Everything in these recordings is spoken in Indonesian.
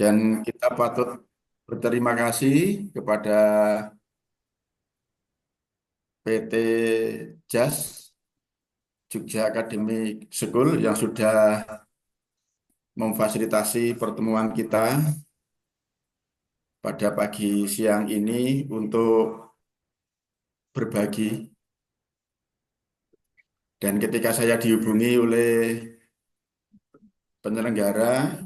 Dan kita patut berterima kasih kepada PT JAS Jogja Academic School yang sudah memfasilitasi pertemuan kita pada pagi siang ini untuk berbagi. Dan ketika saya dihubungi oleh penyelenggara,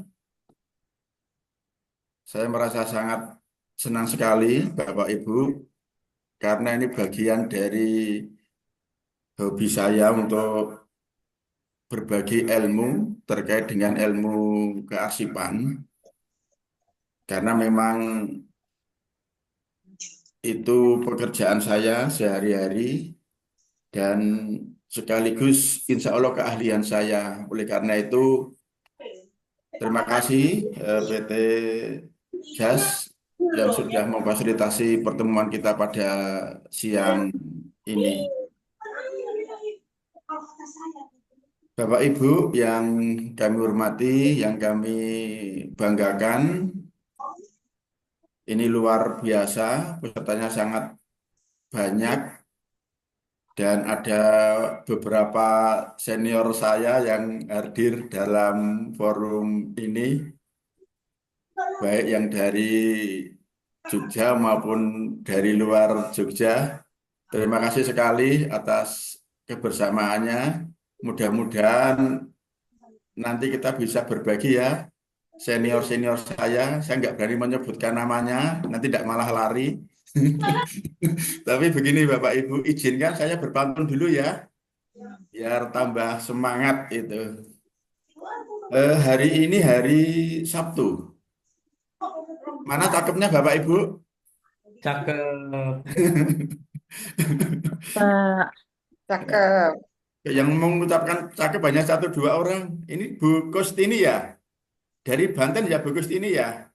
saya merasa sangat senang sekali, Bapak Ibu, karena ini bagian dari hobi saya untuk berbagi ilmu terkait dengan ilmu kearsipan, karena memang itu pekerjaan saya sehari-hari dan sekaligus insya Allah keahlian saya. Oleh karena itu, terima kasih PT JAS yang sudah memfasilitasi pertemuan kita pada siang ini. Bapak Ibu yang kami hormati, yang kami banggakan, ini luar biasa, pesertanya sangat banyak dan ada beberapa senior saya yang hadir dalam forum ini, baik yang dari Jogja maupun dari luar Jogja. Terima kasih sekali atas kebersamaannya. Mudah-mudahan nanti kita bisa berbagi ya. Senior-senior saya nggak berani menyebutkan namanya, nanti tidak malah lari. Tapi begini Bapak Ibu, izinkan saya berpantun dulu ya, biar tambah semangat itu. Hari ini hari Sabtu. Mana cakepnya Bapak Ibu? Cakep. Pak, Cakep. Yang mengucapkan cakep hanya satu dua orang. Ini Bu Kustini ya, dari Banten ya Bu Kustini ya.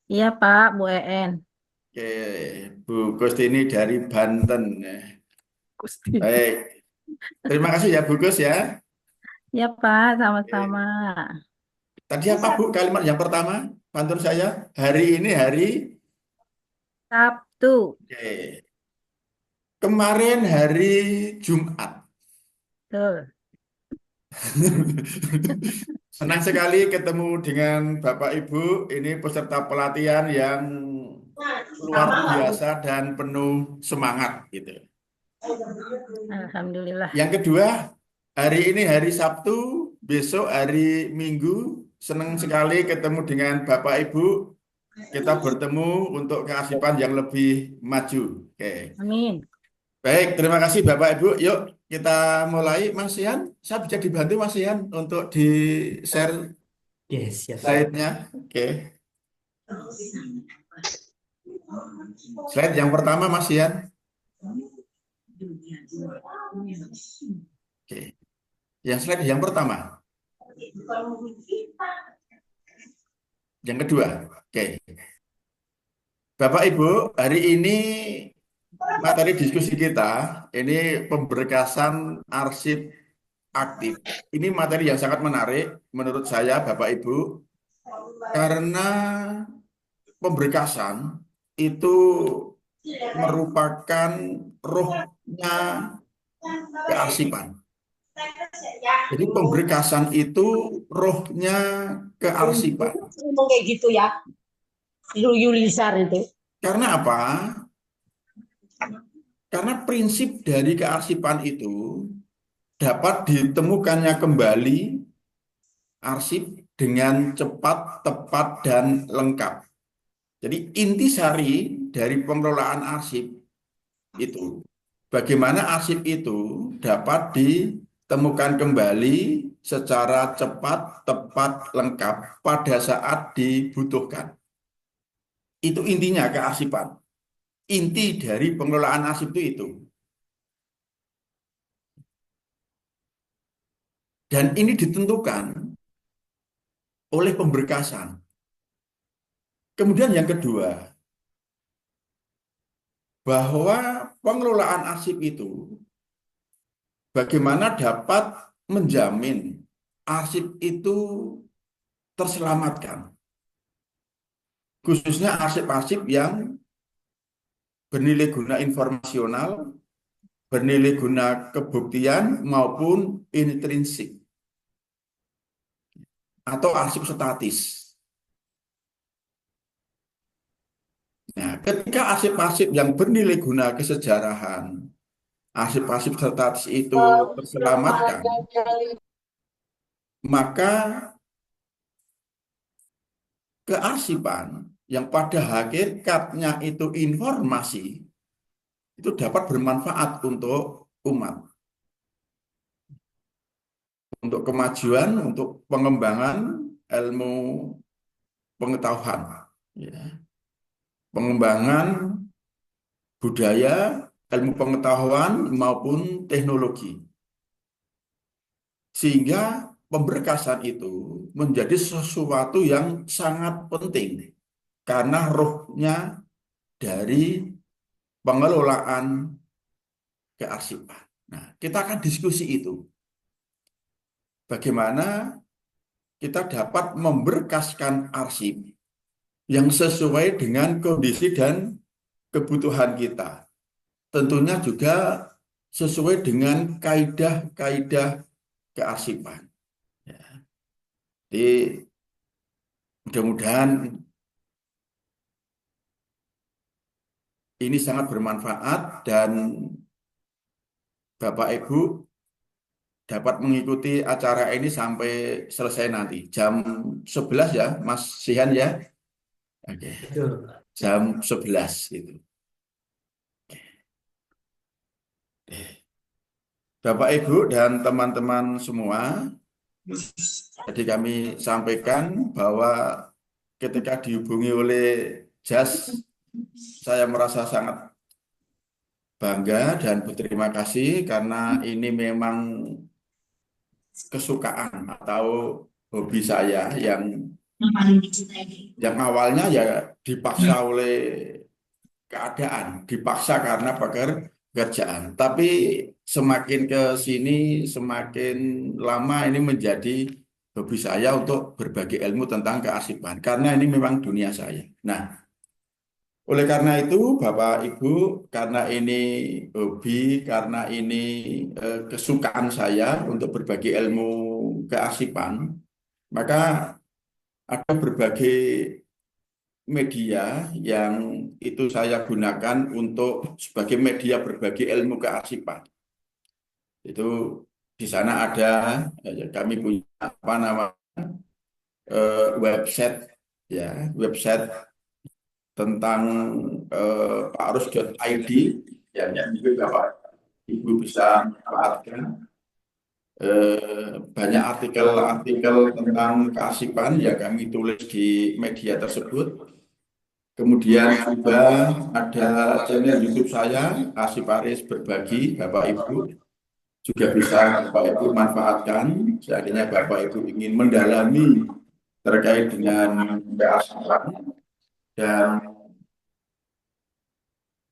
iya Pak, Bu En. Oke, Bu Kustini dari Banten. Gusti. Baik, terima kasih ya Bu Kus ya. Iya Pak, sama-sama. Oke. Tadi apa Bu kalimat yang pertama? Pantun saya, hari ini hari, Sabtu. oke. Kemarin hari Jumat. Tuh. Senang sekali ketemu dengan Bapak Ibu. Ini peserta pelatihan yang luar biasa dan penuh semangat gitu. Alhamdulillah. Yang kedua, hari ini hari Sabtu, besok hari Minggu. Senang sekali ketemu dengan Bapak Ibu. Kita bertemu untuk keasipan yang lebih maju. Oke. Amin. Baik, terima kasih Bapak Ibu. Yuk kita mulai, Mas Ian. Saya bisa dibantu Mas Ian untuk di-share Yes, siap, siap. slide-nya. Oke. Slide yang pertama Mas Ian. Oke. Yang slide yang pertama. Yang kedua. Oke. Bapak Ibu, hari ini materi diskusi kita ini pemberkasan arsip aktif. Ini materi yang sangat menarik menurut saya Bapak Ibu, karena pemberkasan itu merupakan rohnya kearsipan. Jadi pemberkasan itu rohnya kearsipan. Ngomong kayak gitu ya. Yulisar itu. Karena apa? Karena prinsip dari kearsipan itu dapat ditemukannya kembali arsip dengan cepat, tepat, dan lengkap. Jadi intisari dari pengelolaan arsip itu, bagaimana arsip itu dapat ditemukan kembali secara cepat, tepat, lengkap pada saat dibutuhkan. Itu intinya kearsipan. Inti dari pengelolaan arsip itu. Dan ini ditentukan oleh pemberkasan. Kemudian yang kedua, bahwa pengelolaan arsip itu bagaimana dapat menjamin arsip itu terselamatkan. khususnya arsip-arsip yang bernilai guna informasional, bernilai guna kebuktian maupun intrinsik atau arsip statis. Nah, ketika arsip-arsip yang bernilai guna kesejarahan, arsip-arsip statis itu terselamatkan, maka kearsipan yang pada hakikatnya itu informasi itu dapat bermanfaat untuk umat, untuk kemajuan, untuk pengembangan ilmu pengetahuan, ya. Pengembangan budaya, ilmu pengetahuan maupun teknologi. Sehingga pemberkasan itu menjadi sesuatu yang sangat penting karena rohnya dari pengelolaan kearsipan. Nah, kita akan diskusi itu. Bagaimana kita dapat memberkaskan arsip yang sesuai dengan kondisi dan kebutuhan kita. Tentunya juga sesuai dengan kaidah-kaidah kearsipan. Ya. Jadi mudah-mudahan ini sangat bermanfaat dan Bapak Ibu dapat mengikuti acara ini sampai selesai nanti. Jam 11 ya, Mas Sihan ya. Oke. Betul. Jam 11 itu. Bapak Ibu dan teman-teman semua, jadi kami sampaikan bahwa ketika dihubungi oleh JAS, saya merasa sangat bangga dan berterima kasih karena ini memang kesukaan atau hobi saya yang awalnya ya dipaksa oleh keadaan, dipaksa karena pekerjaan. Tapi semakin ke sini, semakin lama ini menjadi hobi saya untuk berbagi ilmu tentang kearsipan. Karena ini memang dunia saya. Nah, oleh karena itu, Bapak Ibu, karena ini hobi, karena ini kesukaan saya untuk berbagi ilmu kearsipan, maka ada berbagai media yang itu saya gunakan untuk sebagai media berbagi ilmu kearsipan. Itu di sana ada, kami punya apa namanya website, ya website tentang parus.id yang juga Bapak Ibu bisa manfaatkan. Banyak artikel-artikel tentang kearsipan yang kami tulis di media tersebut. Kemudian juga ada channel YouTube saya, Arsip Aris Berbagi, Bapak Ibu juga bisa Bapak Ibu manfaatkan. Seandainya Bapak Ibu ingin mendalami terkait dengan kearsipan, dan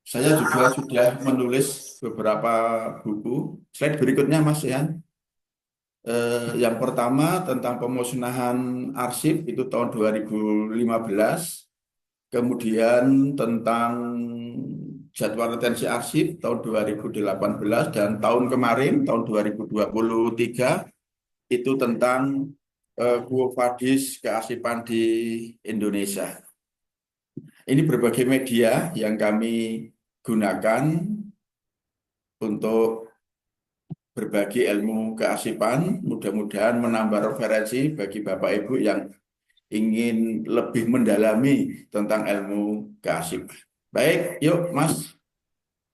saya juga sudah menulis beberapa buku. Slide berikutnya, Mas Yan. Yang pertama tentang pemusnahan arsip itu tahun 2015. Kemudian tentang jadwal retensi arsip tahun 2018 dan tahun kemarin tahun 2023 itu tentang Quo Vadis kearsipan di Indonesia. Ini berbagai media yang kami gunakan untuk berbagi ilmu kearsipan. Mudah-mudahan menambah referensi bagi Bapak Ibu yang ingin lebih mendalami tentang ilmu kearsipan. Baik, yuk Mas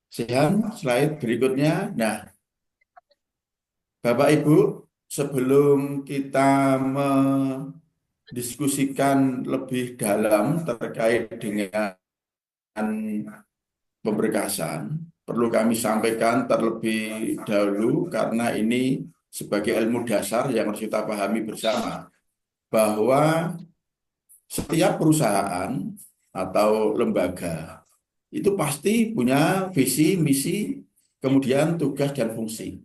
Sihan, slide berikutnya. Nah, Bapak Ibu, sebelum kita mendiskusikan lebih dalam terkait dengan pemberkasan, perlu kami sampaikan terlebih dahulu karena ini sebagai ilmu dasar yang harus kita pahami bersama, bahwa setiap perusahaan atau lembaga itu pasti punya visi, misi, kemudian tugas dan fungsi.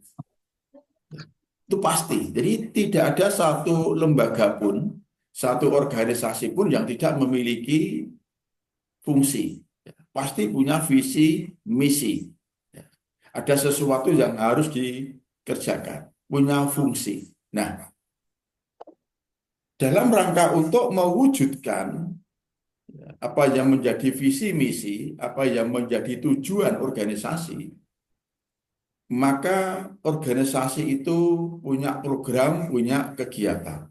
Itu pasti. Jadi tidak ada satu lembaga pun, satu organisasi pun yang tidak memiliki fungsi. Pasti punya visi, misi. Ada sesuatu yang harus dikerjakan, punya fungsi. Nah, dalam rangka untuk mewujudkan apa yang menjadi visi misi, apa yang menjadi tujuan organisasi, maka organisasi itu punya program, punya kegiatan.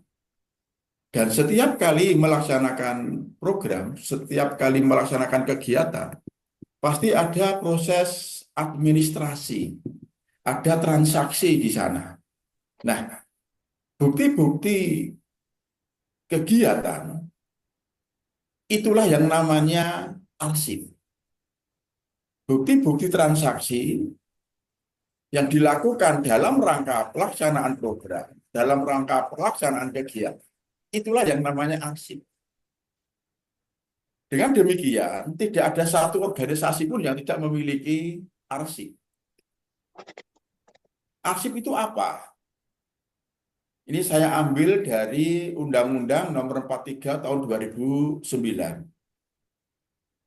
Dan setiap kali melaksanakan program, setiap kali melaksanakan kegiatan, pasti ada proses administrasi, ada transaksi di sana. Nah, bukti-bukti kegiatan itulah yang namanya arsip. Bukti-bukti transaksi yang dilakukan dalam rangka pelaksanaan program, dalam rangka pelaksanaan kegiatan, itulah yang namanya arsip. Dengan demikian, tidak ada satu organisasi pun yang tidak memiliki arsip. Arsip itu apa? Ini saya ambil dari Undang-Undang Nomor 43 Tahun 2009.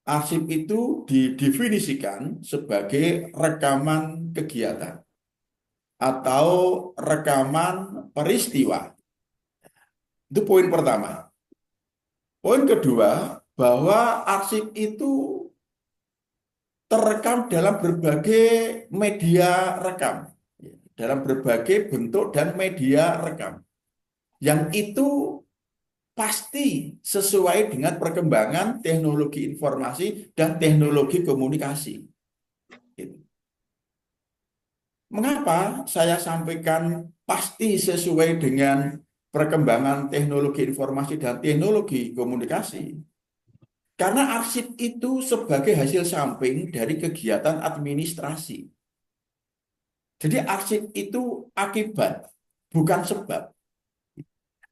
Arsip itu didefinisikan sebagai rekaman kegiatan atau rekaman peristiwa. Itu poin pertama. Poin kedua, bahwa arsip itu terekam dalam berbagai media rekam, dalam berbagai bentuk dan media rekam, yang itu pasti sesuai dengan perkembangan teknologi informasi dan teknologi komunikasi. Mengapa saya sampaikan pasti sesuai dengan perkembangan teknologi informasi dan teknologi komunikasi? Karena arsip itu sebagai hasil samping dari kegiatan administrasi. Jadi arsip itu akibat, bukan sebab.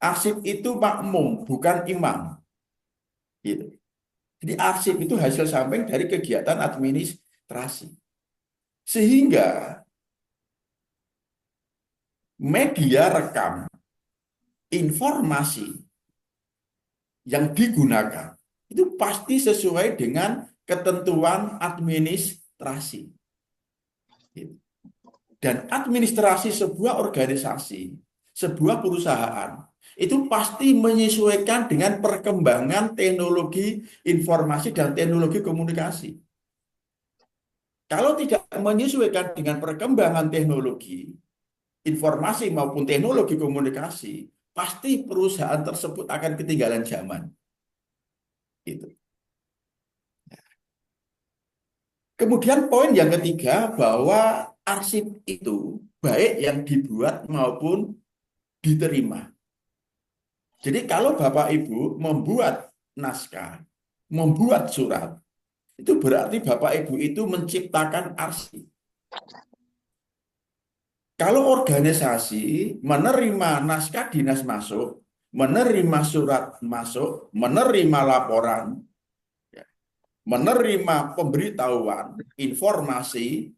Arsip itu makmum, bukan imam. Gitu. Jadi arsip itu hasil samping dari kegiatan administrasi. Sehingga media rekam informasi yang digunakan itu pasti sesuai dengan ketentuan administrasi. Gitu. Dan administrasi sebuah organisasi, sebuah perusahaan, itu pasti menyesuaikan dengan perkembangan teknologi informasi dan teknologi komunikasi. Kalau tidak menyesuaikan dengan perkembangan teknologi informasi maupun teknologi komunikasi, pasti perusahaan tersebut akan ketinggalan zaman. Gitu. Kemudian poin yang ketiga, bahwa arsip itu baik yang dibuat maupun diterima. Jadi kalau Bapak Ibu membuat naskah, membuat surat, itu berarti Bapak Ibu itu menciptakan arsip. Kalau organisasi menerima naskah dinas masuk, menerima surat masuk, menerima laporan, menerima pemberitahuan, informasi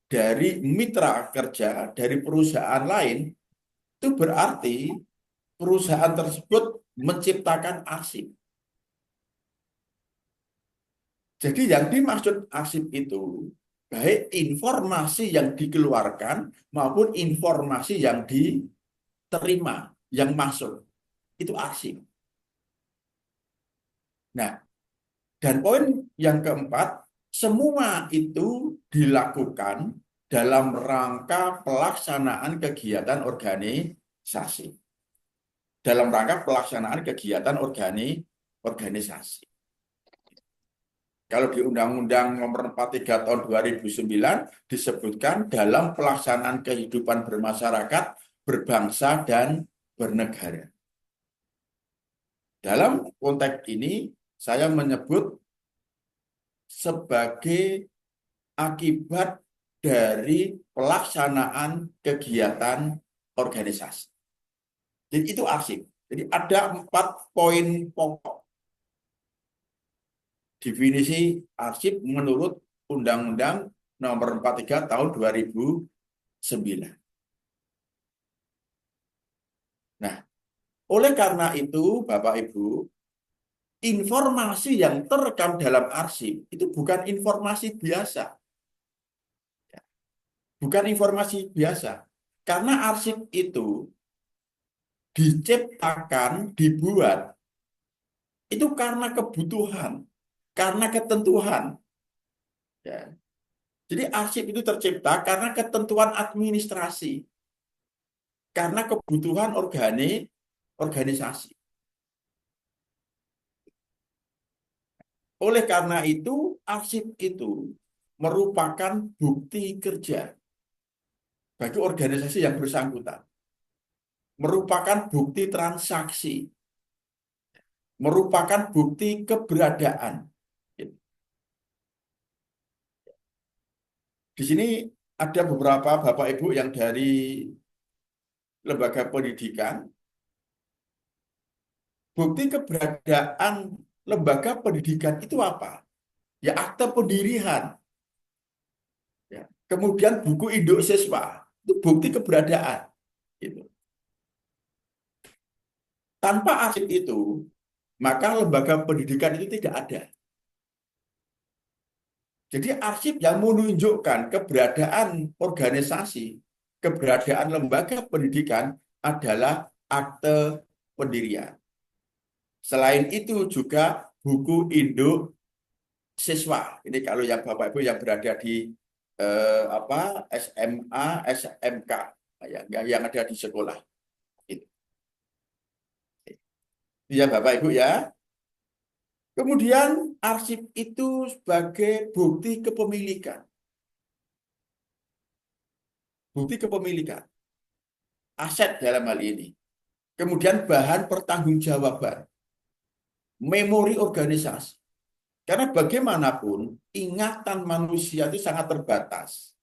dari mitra kerja, dari perusahaan lain, itu berarti perusahaan tersebut menciptakan arsip. Jadi yang dimaksud arsip itu baik informasi yang dikeluarkan maupun informasi yang diterima, yang masuk. Itu arsip. Nah, dan poin yang keempat, semua itu dilakukan dalam rangka pelaksanaan kegiatan organisasi. Dalam rangka pelaksanaan kegiatan organisasi. Kalau di Undang-Undang Nomor 43 Tahun 2009 disebutkan dalam pelaksanaan kehidupan bermasyarakat, berbangsa, dan bernegara. Dalam konteks ini, saya menyebut sebagai akibat dari pelaksanaan kegiatan organisasi. Jadi itu arsip. Jadi ada 4 poin pokok definisi arsip menurut Undang-Undang Nomor 43 Tahun 2009. Nah, oleh karena itu, Bapak Ibu, informasi yang terekam dalam arsip itu bukan informasi biasa. Bukan informasi biasa. Karena arsip itu diciptakan, dibuat, itu karena kebutuhan, karena ketentuan. Ya. Jadi arsip itu tercipta karena ketentuan administrasi, karena kebutuhan organisasi. Oleh karena itu, arsip itu merupakan bukti kerja bagi organisasi yang bersangkutan, merupakan bukti transaksi, merupakan bukti keberadaan. Di sini ada beberapa Bapak Ibu yang dari lembaga pendidikan. Bukti keberadaan lembaga pendidikan itu apa? Ya, akte pendirian. Ya. Kemudian buku induk siswa, itu bukti keberadaan. Gitu. Tanpa arsip itu, maka lembaga pendidikan itu tidak ada. Jadi arsip yang menunjukkan keberadaan organisasi, keberadaan lembaga pendidikan adalah akte pendirian. Selain itu juga buku induk siswa. Ini kalau yang Bapak Ibu yang berada di SMA, SMK, yang ada di sekolah. Itu. Ya Bapak Ibu ya. Kemudian arsip itu sebagai bukti kepemilikan. Bukti kepemilikan. Aset dalam hal ini. Kemudian bahan pertanggungjawaban. Memori organisasi. Karena bagaimanapun ingatan manusia itu sangat terbatas.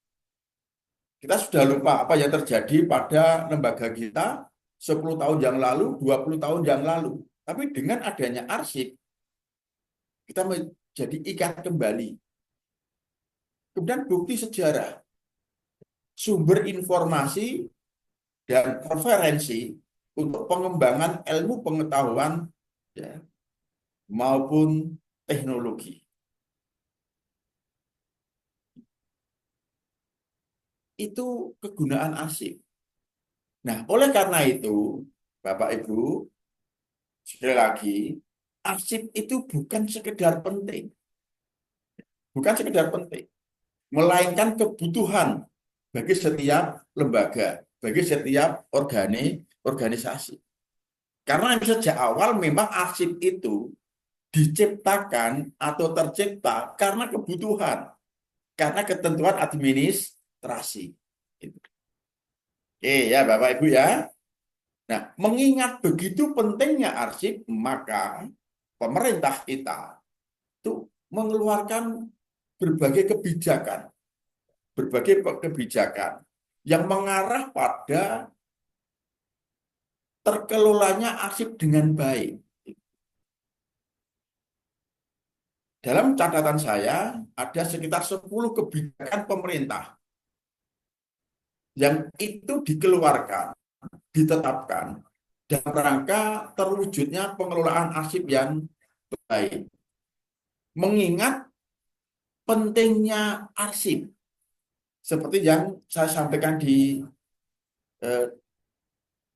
Kita sudah lupa apa yang terjadi pada lembaga kita 10 tahun yang lalu, 20 tahun yang lalu. Tapi dengan adanya arsip, kita menjadi ikat kembali. Kemudian bukti sejarah, sumber informasi dan referensi untuk pengembangan ilmu pengetahuan ya, maupun teknologi. Itu kegunaan arsip. Nah, oleh karena itu, Bapak Ibu, sekali lagi, arsip itu bukan sekedar penting. Bukan sekedar penting. Melainkan kebutuhan bagi setiap lembaga, bagi setiap organisasi. Karena sejak awal memang arsip itu diciptakan atau tercipta karena kebutuhan, karena ketentuan administrasi. Oke ya Bapak Ibu ya. Nah, mengingat begitu pentingnya arsip, maka pemerintah kita itu mengeluarkan berbagai kebijakan yang mengarah pada terkelolanya arsip dengan baik. Dalam catatan saya, ada sekitar 10 kebijakan pemerintah yang itu dikeluarkan, ditetapkan dalam rangka terwujudnya pengelolaan arsip yang baik. Mengingat pentingnya arsip, seperti yang saya sampaikan di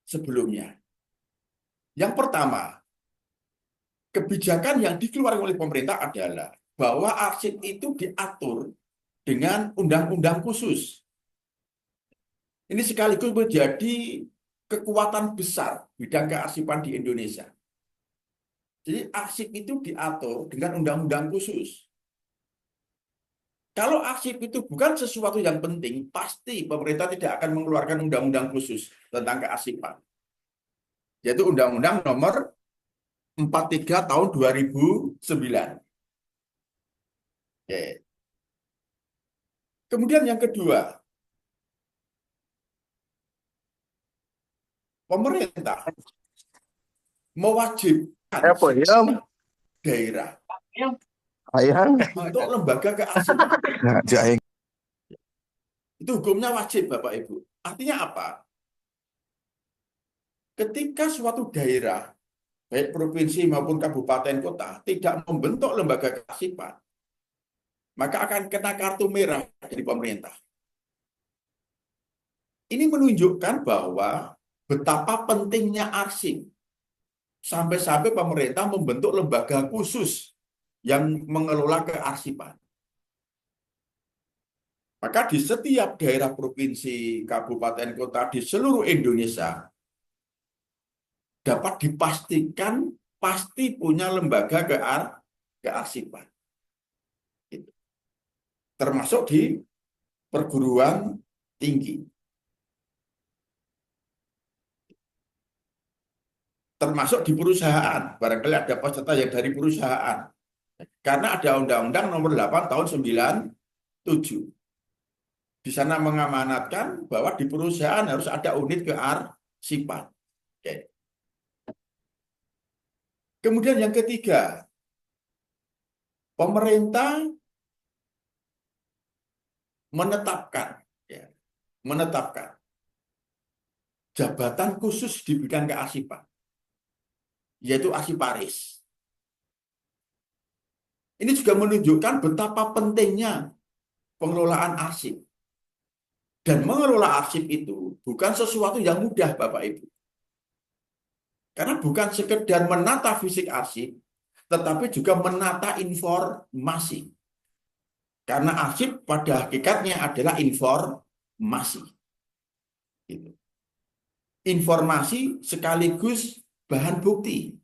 sebelumnya. Yang pertama, kebijakan yang dikeluarkan oleh pemerintah adalah bahwa arsip itu diatur dengan undang-undang khusus. Ini sekaligus menjadi kekuatan besar bidang kearsipan di Indonesia. Jadi arsip itu diatur dengan undang-undang khusus. Kalau arsip itu bukan sesuatu yang penting, pasti pemerintah tidak akan mengeluarkan undang-undang khusus tentang kearsipan. Yaitu Undang-Undang Nomor 43 tahun 2009. Oke. Kemudian yang kedua, pemerintah mewajibkan daerah untuk lembaga kearsipan. Itu hukumnya wajib, Bapak Ibu. Artinya apa? Ketika suatu daerah, baik provinsi maupun kabupaten kota, tidak membentuk lembaga kearsipan, maka akan kena kartu merah dari pemerintah. Ini menunjukkan bahwa betapa pentingnya arsip. Sampai-sampai pemerintah membentuk lembaga khusus yang mengelola kearsipan. Maka di setiap daerah provinsi, kabupaten, kota di seluruh Indonesia dapat dipastikan pasti punya lembaga kearsipan. Termasuk di perguruan tinggi. Termasuk di perusahaan. Barangkali ada peserta yang dari perusahaan. Karena ada Undang-Undang Nomor 8 Tahun 97. Di sana mengamanatkan bahwa di perusahaan harus ada unit kearsipan. Oke. Kemudian yang ketiga, pemerintah menetapkan jabatan khusus di bidang kearsipan, yaitu arsiparis. Ini juga menunjukkan betapa pentingnya pengelolaan arsip. Dan mengelola arsip itu bukan sesuatu yang mudah, Bapak Ibu. Karena bukan sekedar menata fisik arsip, tetapi juga menata informasi. Karena arsip pada hakikatnya adalah informasi. Informasi sekaligus bahan bukti.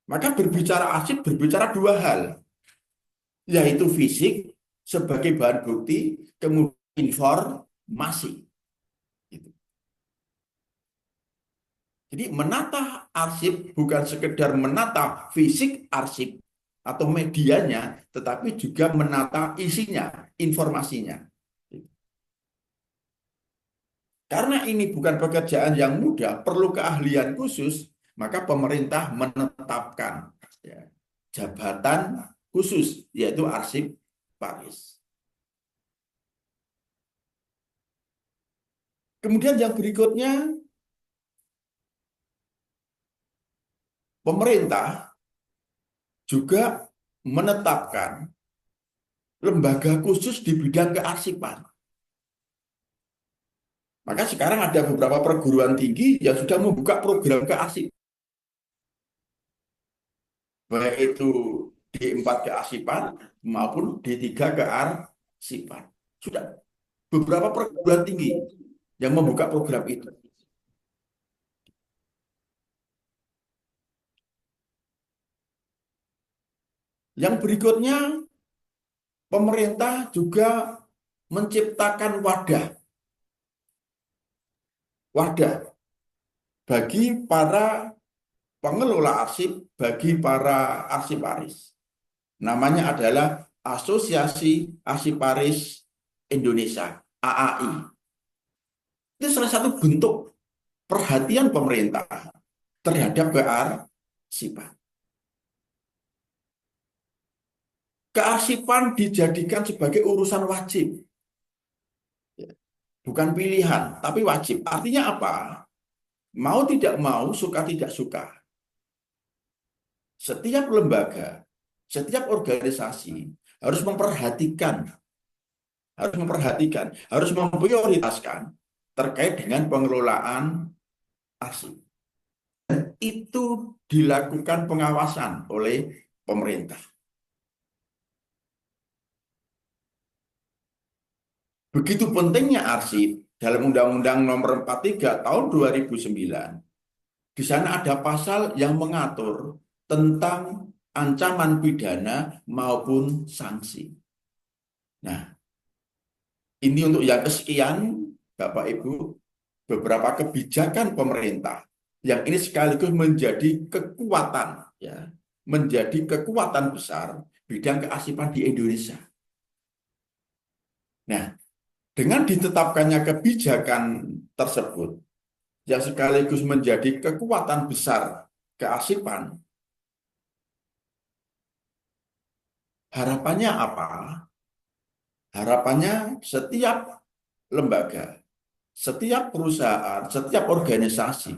Maka berbicara arsip berbicara dua hal, yaitu fisik sebagai bahan bukti, kemudian informasi. Jadi menata arsip bukan sekedar menata fisik arsip atau medianya, tetapi juga menata isinya, informasinya. Karena ini bukan pekerjaan yang mudah, perlu keahlian khusus, maka pemerintah menetapkan jabatan khusus, yaitu arsiparis. Kemudian yang berikutnya, pemerintah juga menetapkan lembaga khusus di bidang kearsipan. Maka sekarang ada beberapa perguruan tinggi yang sudah membuka program kearsipan. Baik itu D4 kearsipan maupun D3 kearsipan. Sudah beberapa perguruan tinggi yang membuka program itu. Yang berikutnya, pemerintah juga menciptakan wadah bagi para pengelola arsip, bagi para arsiparis. Namanya adalah Asosiasi Arsiparis Indonesia, AAI. Itu salah satu bentuk perhatian pemerintah terhadap kearsipan. Kearsipan dijadikan sebagai urusan wajib. Bukan pilihan, tapi wajib. Artinya apa? Mau tidak mau, suka tidak suka. Setiap lembaga, setiap organisasi harus memperhatikan, harus memprioritaskan terkait dengan pengelolaan arsip. Itu dilakukan pengawasan oleh pemerintah. Begitu pentingnya arsip dalam Undang-Undang Nomor 43 Tahun 2009. Di sana ada pasal yang mengatur tentang ancaman pidana maupun sanksi. Nah, ini untuk yang kesekian, Bapak Ibu, beberapa kebijakan pemerintah yang ini sekaligus menjadi kekuatan, ya, menjadi kekuatan besar bidang kearsipan di Indonesia. Nah, dengan ditetapkannya kebijakan tersebut, yang sekaligus menjadi kekuatan besar kearsipan, harapannya apa? Harapannya setiap lembaga, setiap perusahaan, setiap organisasi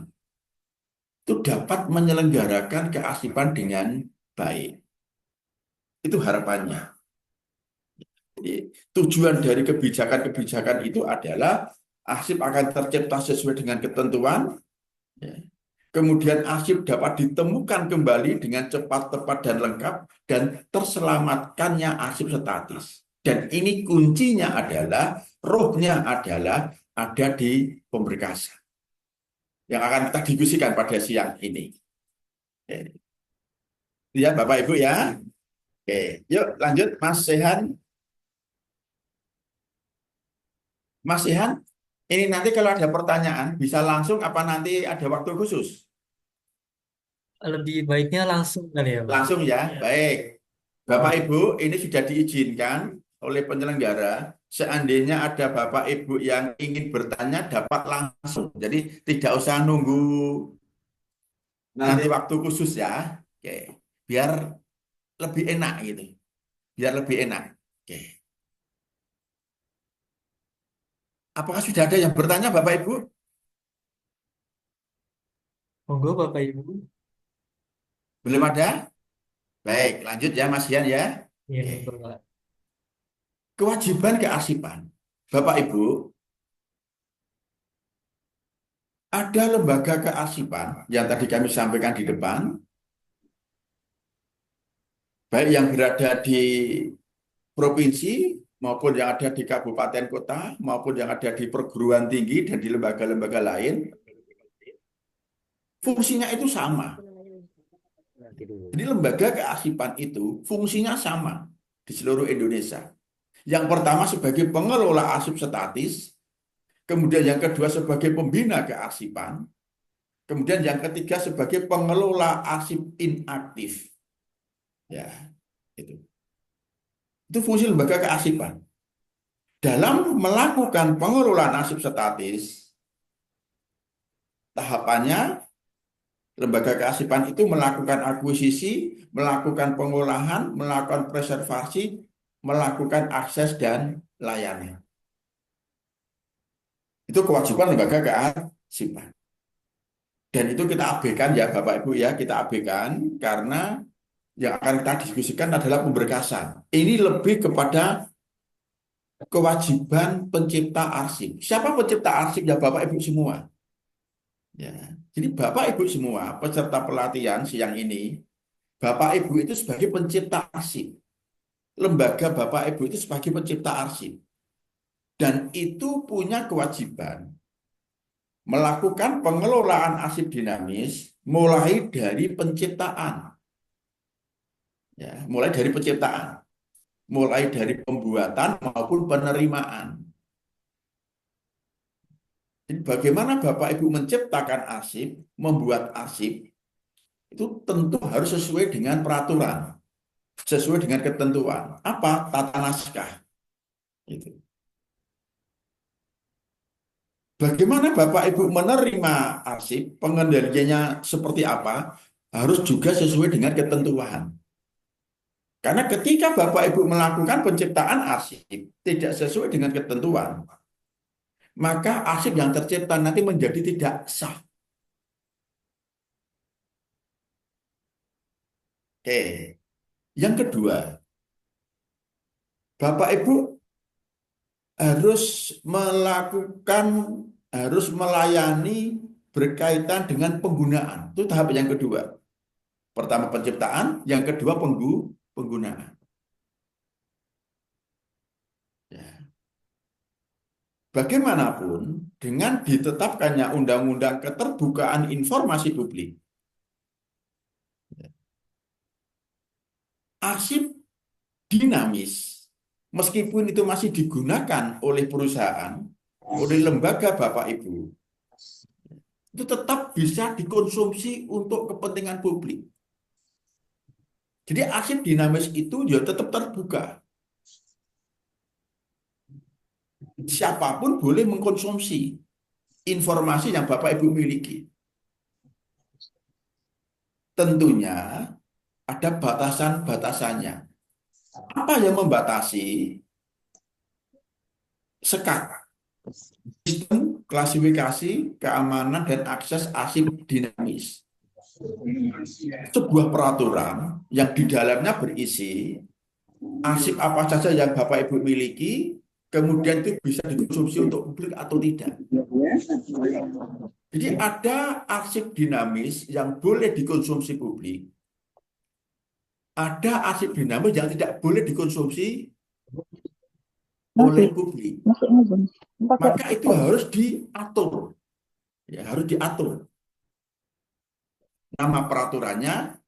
itu dapat menyelenggarakan kearsipan dengan baik. Itu harapannya. Jadi, tujuan dari kebijakan-kebijakan itu adalah arsip akan tercipta sesuai dengan ketentuan, ya. Kemudian arsip dapat ditemukan kembali dengan cepat, tepat, dan lengkap, dan terselamatkannya arsip statis. Dan ini kuncinya adalah, rohnya adalah ada di pemberkasan yang akan kita diskusikan pada siang ini. Oke. Ya, Bapak Ibu ya. Oke, yuk lanjut Mas Sehan. Mas Ihan, ini nanti kalau ada pertanyaan bisa langsung apa nanti ada waktu khusus? Lebih baiknya langsung kali ya, Pak. Langsung ya, baik. Bapak Ibu, ini sudah diizinkan oleh penyelenggara. Seandainya ada Bapak Ibu yang ingin bertanya dapat langsung. Jadi tidak usah nunggu nanti waktu khusus ya. Oke, biar lebih enak gitu. Biar lebih enak. Oke. Apakah sudah ada yang bertanya Bapak Ibu? Monggo Bapak Ibu. Belum ada? Baik, lanjut ya Mas Ian ya. Iya, Oke. betul, Pak. Kewajiban kearsipan. Bapak Ibu, ada lembaga kearsipan yang tadi kami sampaikan di depan, baik yang berada di provinsi maupun yang ada di kabupaten kota maupun yang ada di perguruan tinggi dan di lembaga-lembaga lain, fungsinya itu sama. Jadi lembaga kearsipan itu fungsinya sama di seluruh Indonesia. Yang pertama sebagai pengelola arsip statis, kemudian yang kedua sebagai pembina kearsipan, kemudian yang ketiga sebagai pengelola arsip inaktif. Ya, itu. Itu fungsi lembaga kearsipan. Dalam melakukan pengelolaan arsip statis, tahapannya lembaga kearsipan itu melakukan akuisisi, melakukan pengolahan, melakukan preservasi, melakukan akses dan layanan. Itu kewajiban lembaga kearsipan. Dan itu kita abaikan ya Bapak Ibu ya, kita abaikan karena yang akan kita diskusikan adalah pemberkasan. Ini lebih kepada kewajiban pencipta arsip. Siapa pencipta arsip? Ya Bapak Ibu semua. Ya. Jadi Bapak Ibu semua peserta pelatihan siang ini, Bapak Ibu itu sebagai pencipta arsip. Lembaga Bapak Ibu itu sebagai pencipta arsip. Dan itu punya kewajiban melakukan pengelolaan arsip dinamis mulai dari penciptaan. Ya, mulai dari penciptaan. Mulai dari pembuatan maupun penerimaan. Jadi bagaimana Bapak Ibu menciptakan arsip, membuat arsip, itu tentu harus sesuai dengan peraturan, sesuai dengan ketentuan. Apa? Tata naskah. Gitu. Bagaimana Bapak Ibu menerima arsip, pengendaliannya seperti apa, harus juga sesuai dengan ketentuan. Karena ketika Bapak Ibu melakukan penciptaan arsip tidak sesuai dengan ketentuan, maka arsip yang tercipta nanti menjadi tidak sah. Oke. Yang kedua, Bapak Ibu harus melayani berkaitan dengan penggunaan. Itu tahap yang kedua. Pertama penciptaan, yang kedua penggunaan. Ya. Bagaimanapun, dengan ditetapkannya Undang-Undang Keterbukaan Informasi Publik, arsip dinamis, meskipun itu masih digunakan oleh perusahaan, oleh lembaga Bapak Ibu, itu tetap bisa dikonsumsi untuk kepentingan publik. Jadi arsip dinamis itu ya tetap terbuka. Siapapun boleh mengkonsumsi informasi yang Bapak Ibu miliki. Tentunya ada batasan-batasannya. Apa yang membatasi? SKAK, Sistem Klasifikasi, Keamanan, dan Akses Arsip Dinamis. sebuah peraturan yang di dalamnya berisi arsip apa saja yang Bapak Ibu miliki, kemudian itu bisa dikonsumsi untuk publik atau tidak. Jadi ada arsip dinamis yang boleh dikonsumsi publik, ada arsip dinamis yang tidak boleh dikonsumsi oleh publik. Maka itu harus diatur, ya harus diatur. Nama peraturannya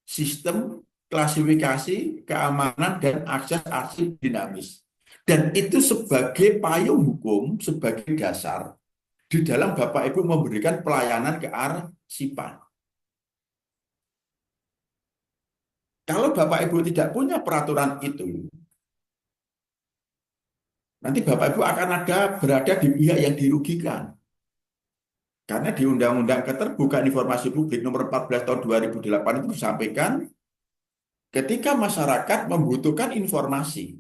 sistem klasifikasi keamanan dan akses arsip dinamis. Dan itu sebagai payung hukum, sebagai dasar di dalam Bapak Ibu memberikan pelayanan kearsipan. Kalau Bapak Ibu tidak punya peraturan itu, nanti Bapak Ibu akan berada di pihak yang dirugikan. Karena di Undang-Undang Keterbukaan Informasi Publik Nomor 14 Tahun 2008 itu disampaikan, ketika masyarakat membutuhkan informasi,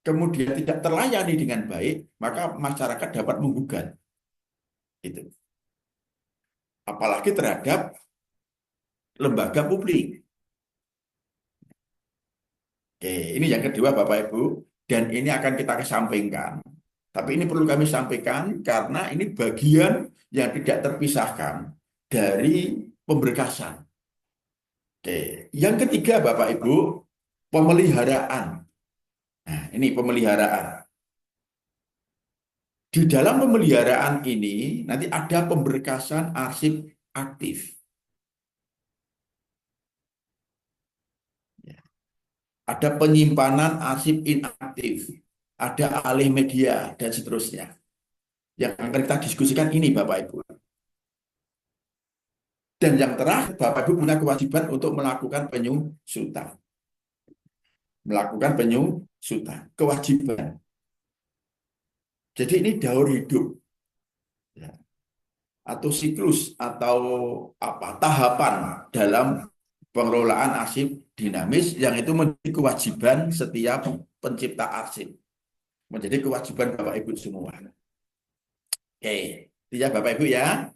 kemudian tidak terlayani dengan baik, maka masyarakat dapat menggugat. Itu. Apalagi terhadap lembaga publik. Oke, ini yang kedua Bapak Ibu, dan ini akan kita kesampingkan. Tapi ini perlu kami sampaikan karena ini bagian yang tidak terpisahkan dari pemberkasan. Oke, yang ketiga Bapak Ibu, pemeliharaan. Nah, ini pemeliharaan. Di dalam pemeliharaan ini nanti ada pemberkasan arsip aktif. Ada penyimpanan arsip inaktif, ada alih media, dan seterusnya. Yang akan kita diskusikan ini Bapak Ibu. Dan yang terakhir, Bapak Ibu punya kewajiban untuk melakukan penyusutan. Melakukan penyusutan, kewajiban. Jadi ini daur hidup. Ya. Atau siklus, atau tahapan dalam pengelolaan arsip dinamis yang itu menjadi kewajiban setiap pencipta arsip. Menjadi kewajiban Bapak Ibu semua. Oke, ya Bapak Ibu ya.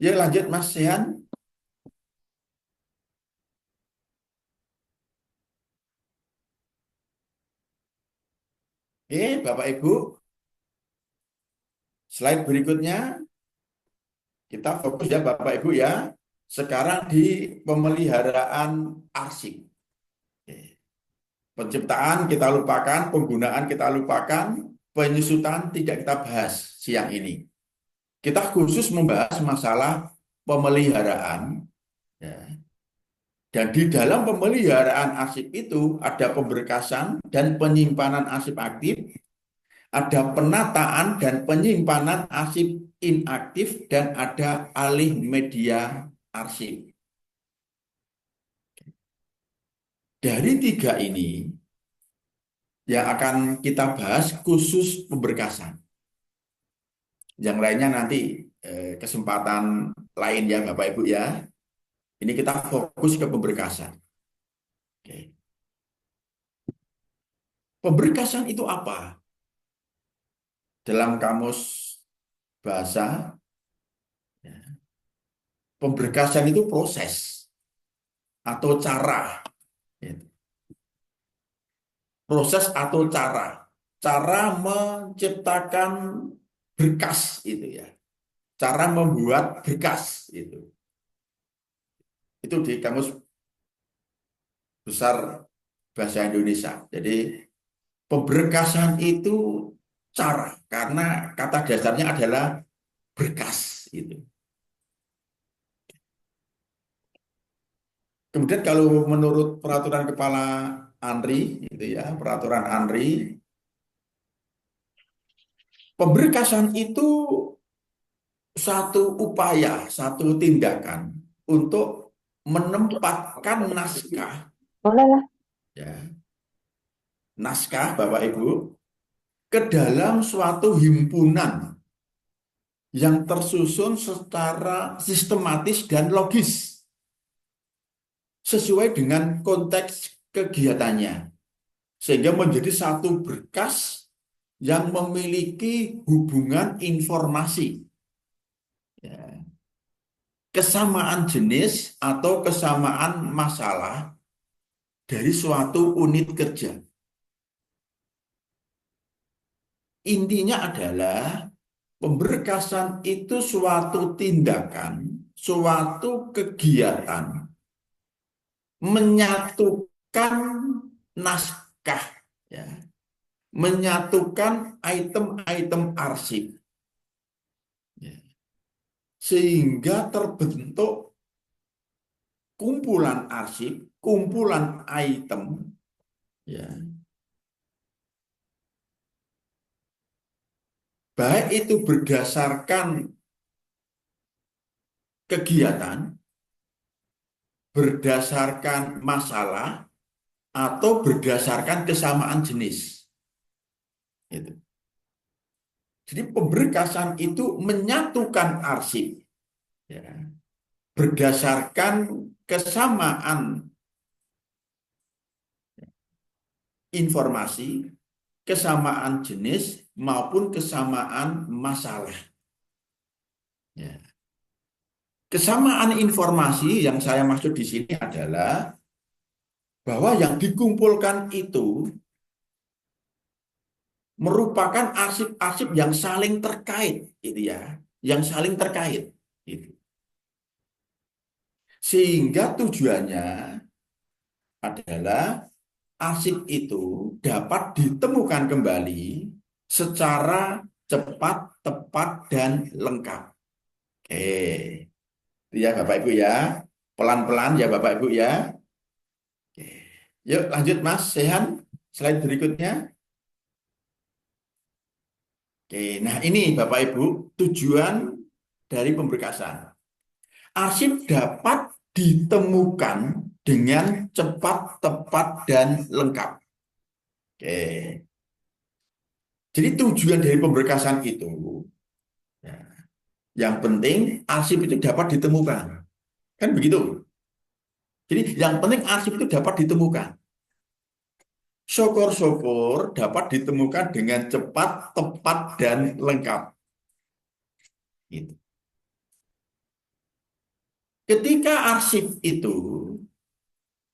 Ya lanjut Mas Sehan. Oke, Bapak Ibu. Slide berikutnya. Kita fokus ya Bapak Ibu ya. Sekarang di pemeliharaan arsip. Oke. Penciptaan kita lupakan, penggunaan kita lupakan, penyusutan tidak kita bahas siang ini. Kita khusus membahas masalah pemeliharaan. Ya. Dan di dalam pemeliharaan arsip itu ada pemberkasan dan penyimpanan arsip aktif, ada penataan dan penyimpanan arsip inaktif, dan ada alih media arsip. Dari tiga ini yang akan kita bahas khusus pemberkasan. Yang lainnya nanti kesempatan lain ya Bapak Ibu ya. Ini kita fokus ke pemberkasan. Oke. Pemberkasan itu apa? Dalam kamus bahasa, ya, pemberkasan itu proses atau cara. Ya. Proses atau cara menciptakan berkas itu ya, cara membuat berkas itu di kamus besar bahasa Indonesia. Jadi pemberkasan itu cara, karena kata dasarnya adalah berkas itu. Kemudian kalau menurut peraturan Kepala ANRI itu ya, peraturan ANRI, pemberkasan itu satu upaya, satu tindakan untuk menempatkan naskah, ya, naskah Bapak Ibu, ke dalam suatu himpunan yang tersusun secara sistematis dan logis sesuai dengan konteks kegiatannya, sehingga menjadi satu berkas yang memiliki hubungan informasi. Ya. kesamaan jenis atau kesamaan masalah dari suatu unit kerja. Intinya adalah pemberkasan itu suatu tindakan, suatu kegiatan menyatukan naskah, ya, menyatukan item-item arsip, ya, sehingga terbentuk kumpulan arsip, kumpulan item, ya, baik itu berdasarkan kegiatan, berdasarkan masalah, atau berdasarkan kesamaan jenis. Gitu. Jadi pemberkasan itu menyatukan arsip, ya, berdasarkan kesamaan informasi, kesamaan jenis, maupun kesamaan masalah. Ya. Kesamaan informasi yang saya maksud di sini adalah bahwa yang dikumpulkan itu merupakan arsip-arsip yang saling terkait, gitu ya, yang saling terkait, gitu. Sehingga tujuannya adalah arsip itu dapat ditemukan kembali secara cepat, tepat, dan lengkap. Oke, itu ya Bapak Ibu ya, pelan-pelan ya Bapak Ibu ya. Oke. Yuk lanjut Mas Sehan, slide berikutnya. Oke, nah ini Bapak Ibu tujuan dari pemberkasan. Arsip dapat ditemukan dengan cepat, tepat, dan lengkap. Oke. Jadi tujuan dari pemberkasan itu, ya, yang penting arsip itu dapat ditemukan. Kan begitu. Jadi yang penting arsip itu dapat ditemukan. Syukur-syukur dapat ditemukan dengan cepat, tepat, dan lengkap. Gitu. Ketika arsip itu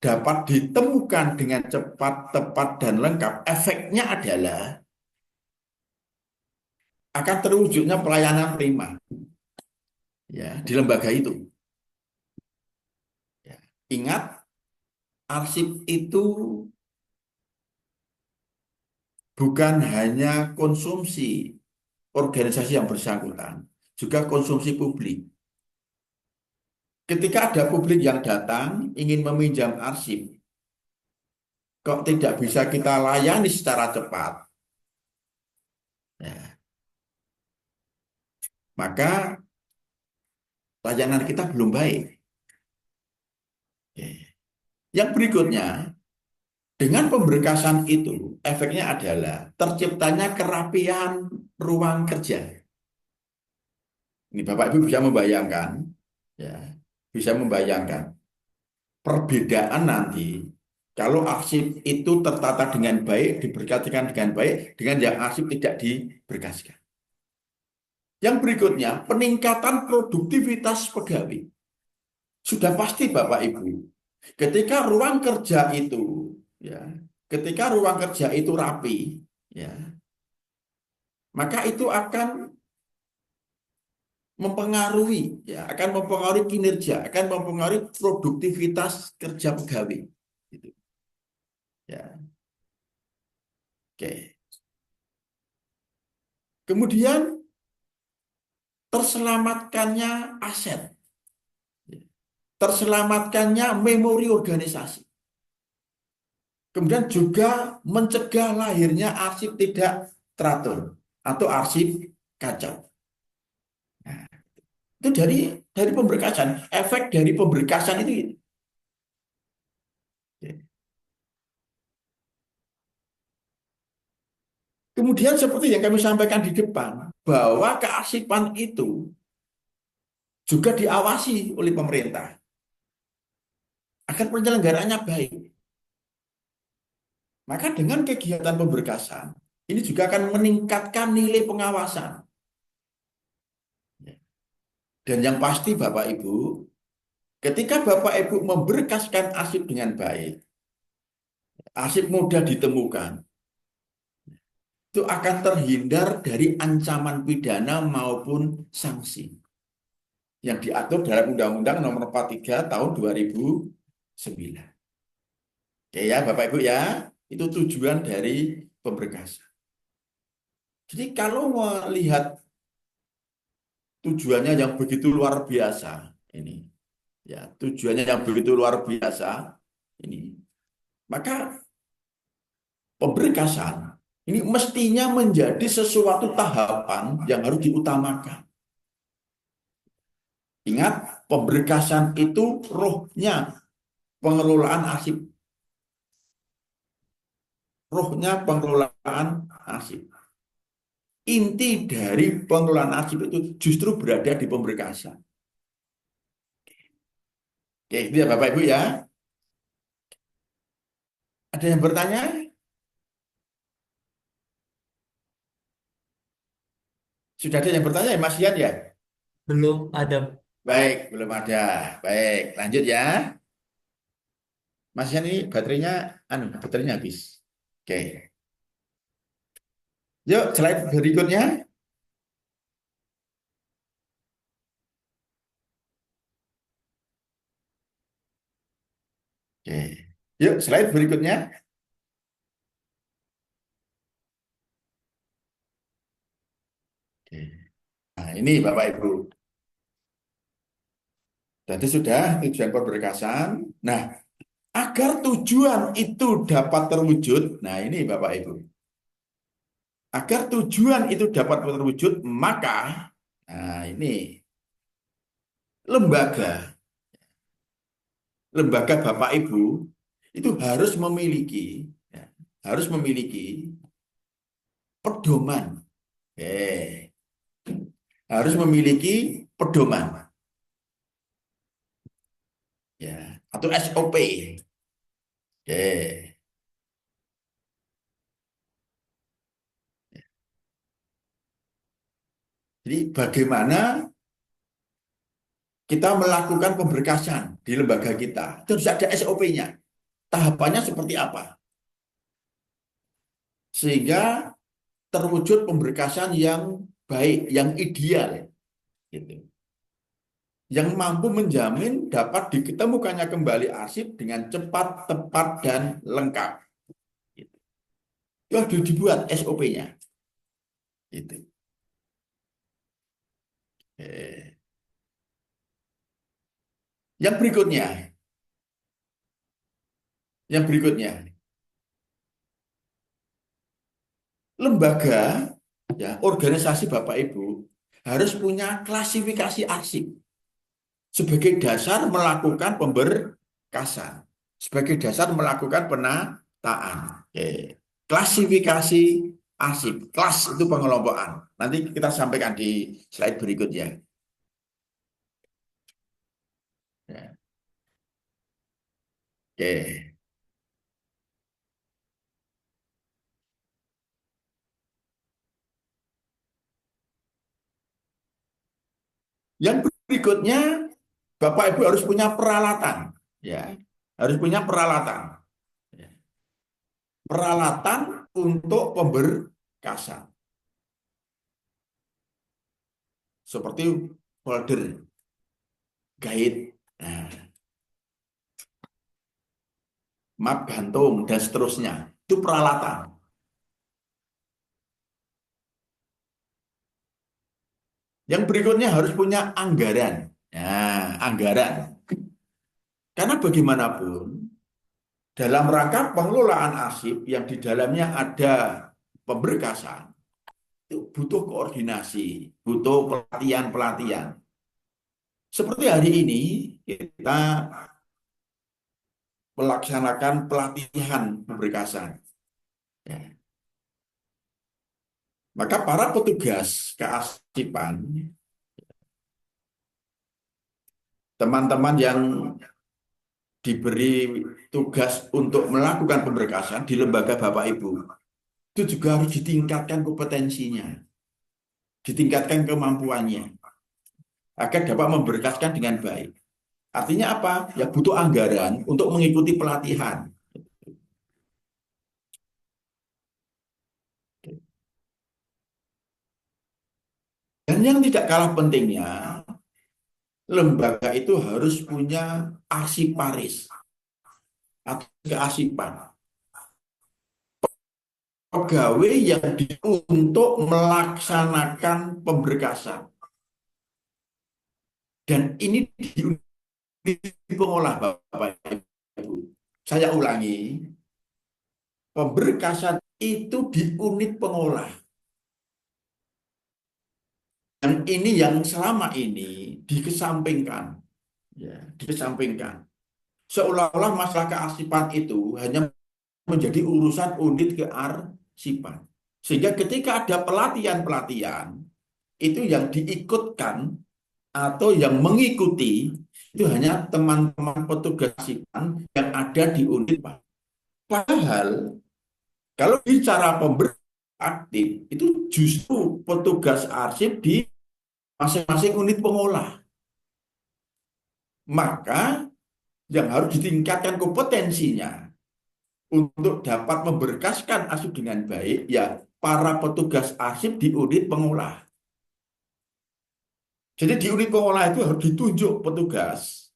dapat ditemukan dengan cepat, tepat, dan lengkap, efeknya adalah akan terwujudnya pelayanan prima, ya, di lembaga itu. Ya. Ingat, arsip itu bukan hanya konsumsi organisasi yang bersangkutan, juga konsumsi publik. Ketika ada publik yang datang ingin meminjam arsip, kok tidak bisa kita layani secara cepat, ya, maka layanan kita belum baik. Oke. Yang berikutnya, dengan pemberkasan itu, efeknya adalah terciptanya kerapian ruang kerja. Ini Bapak Ibu bisa membayangkan, ya, bisa membayangkan perbedaan nanti kalau arsip itu tertata dengan baik, diberkatikan dengan baik, dengan yang arsip tidak diberkaskan. Yang berikutnya, peningkatan produktivitas pegawai. Sudah pasti Bapak Ibu, ketika ruang kerja itu, ya, ketika ruang kerja itu rapi, ya, maka itu akan mempengaruhi, ya, akan mempengaruhi kinerja, akan mempengaruhi produktivitas kerja pegawai. Gitu. Ya. Oke. Kemudian terselamatkannya aset, terselamatkannya memori organisasi. Kemudian juga mencegah lahirnya arsip tidak teratur atau arsip kacau. Nah, itu dari pemberkasan, efek dari pemberkasan itu. Kemudian seperti yang kami sampaikan di depan, bahwa kearsipan itu juga diawasi oleh pemerintah agar penyelenggaraannya baik. Maka dengan kegiatan pemberkasan, ini juga akan meningkatkan nilai pengawasan. Dan yang pasti Bapak Ibu, ketika Bapak Ibu memberkaskan arsip dengan baik, arsip mudah ditemukan, itu akan terhindar dari ancaman pidana maupun sanksi yang diatur dalam Undang-Undang Nomor 43 Tahun 2009. Oke ya Bapak Ibu ya, itu tujuan dari pemberkasan. Jadi kalau melihat tujuannya yang begitu luar biasa ini, ya tujuannya yang begitu luar biasa ini, maka pemberkasan ini mestinya menjadi sesuatu tahapan yang harus diutamakan. Ingat, pemberkasan itu rohnya pengelolaan arsip. Rohnya pengelolaan arsip. Inti dari pengelolaan arsip itu justru berada di pemberkasan. Oke, itu ya Bapak Ibu ya. Ada yang bertanya? Sudah ada yang bertanya ya Mas Yan ya? Belum ada. Baik, belum ada. Baik, lanjut ya. Mas Yan ini baterainya habis. Oke. Yuk, slide berikutnya. Oke. Yuk, slide berikutnya. Oke. Nah, ini Bapak Ibu. Jadi sudah tujuan pemberkasan. Nah, agar tujuan itu dapat terwujud, nah ini Bapak Ibu. Agar tujuan itu dapat terwujud, maka nah ini lembaga Bapak Ibu itu harus memiliki pedoman. Harus memiliki pedoman. Ya, atau SOP. Jadi bagaimana kita melakukan pemberkasan di lembaga kita. Itu harus ada SOP-nya. Tahapannya seperti apa? Sehingga terwujud pemberkasan yang baik, yang ideal. Gitu. Yang mampu menjamin dapat diketemukannya kembali arsip dengan cepat, tepat, dan lengkap. Gitu. Itu harus dibuat SOP-nya. Gitu. Yang berikutnya, lembaga, ya, organisasi Bapak Ibu harus punya klasifikasi arsip sebagai dasar melakukan pemberkasan, sebagai dasar melakukan penataan. Klasifikasi arsip, kelas itu pengelompokan. Nanti kita sampaikan di slide berikutnya. Oke. Yang berikutnya, Bapak Ibu harus punya peralatan, ya, harus punya peralatan, peralatan untuk pemberkasan, seperti folder, guide, map gantung dan seterusnya. Itu peralatan. Yang berikutnya harus punya anggaran. Nah, anggaran. Karena bagaimanapun, dalam rangka pengelolaan arsip yang di dalamnya ada pemberkasan, itu butuh koordinasi, butuh pelatihan-pelatihan. Seperti hari ini, kita melaksanakan pelatihan pemberkasan. Ya. Maka para petugas kearsipan, teman-teman yang diberi tugas untuk melakukan pemberkasan di lembaga Bapak Ibu, itu juga harus ditingkatkan kompetensinya, ditingkatkan kemampuannya, agar dapat memberkaskan dengan baik. Artinya apa? Ya butuh anggaran untuk mengikuti pelatihan. Dan yang tidak kalah pentingnya, lembaga itu harus punya arsiparis atau kearsipan. Pegawai yang untuk melaksanakan pemberkasan. Dan ini di pengolah Bapak Ibu. Saya ulangi, pemberkasan itu di unit pengolah. Yang ini yang selama ini dikesampingkan. Ya, dikesampingkan. Seolah-olah masalah kearsipan itu hanya menjadi urusan unit kearsipan. Sehingga ketika ada pelatihan-pelatihan, itu yang diikutkan atau yang mengikuti itu hanya teman-teman petugas arsipan yang ada di unit. Padahal kalau bicara pemberi aktif itu justru petugas arsip di masing-masing unit pengolah. Maka yang harus ditingkatkan kompetensinya untuk dapat memberkaskan arsip dengan baik ya para petugas arsip di unit pengolah. Jadi di unit pengolah itu harus ditunjuk petugas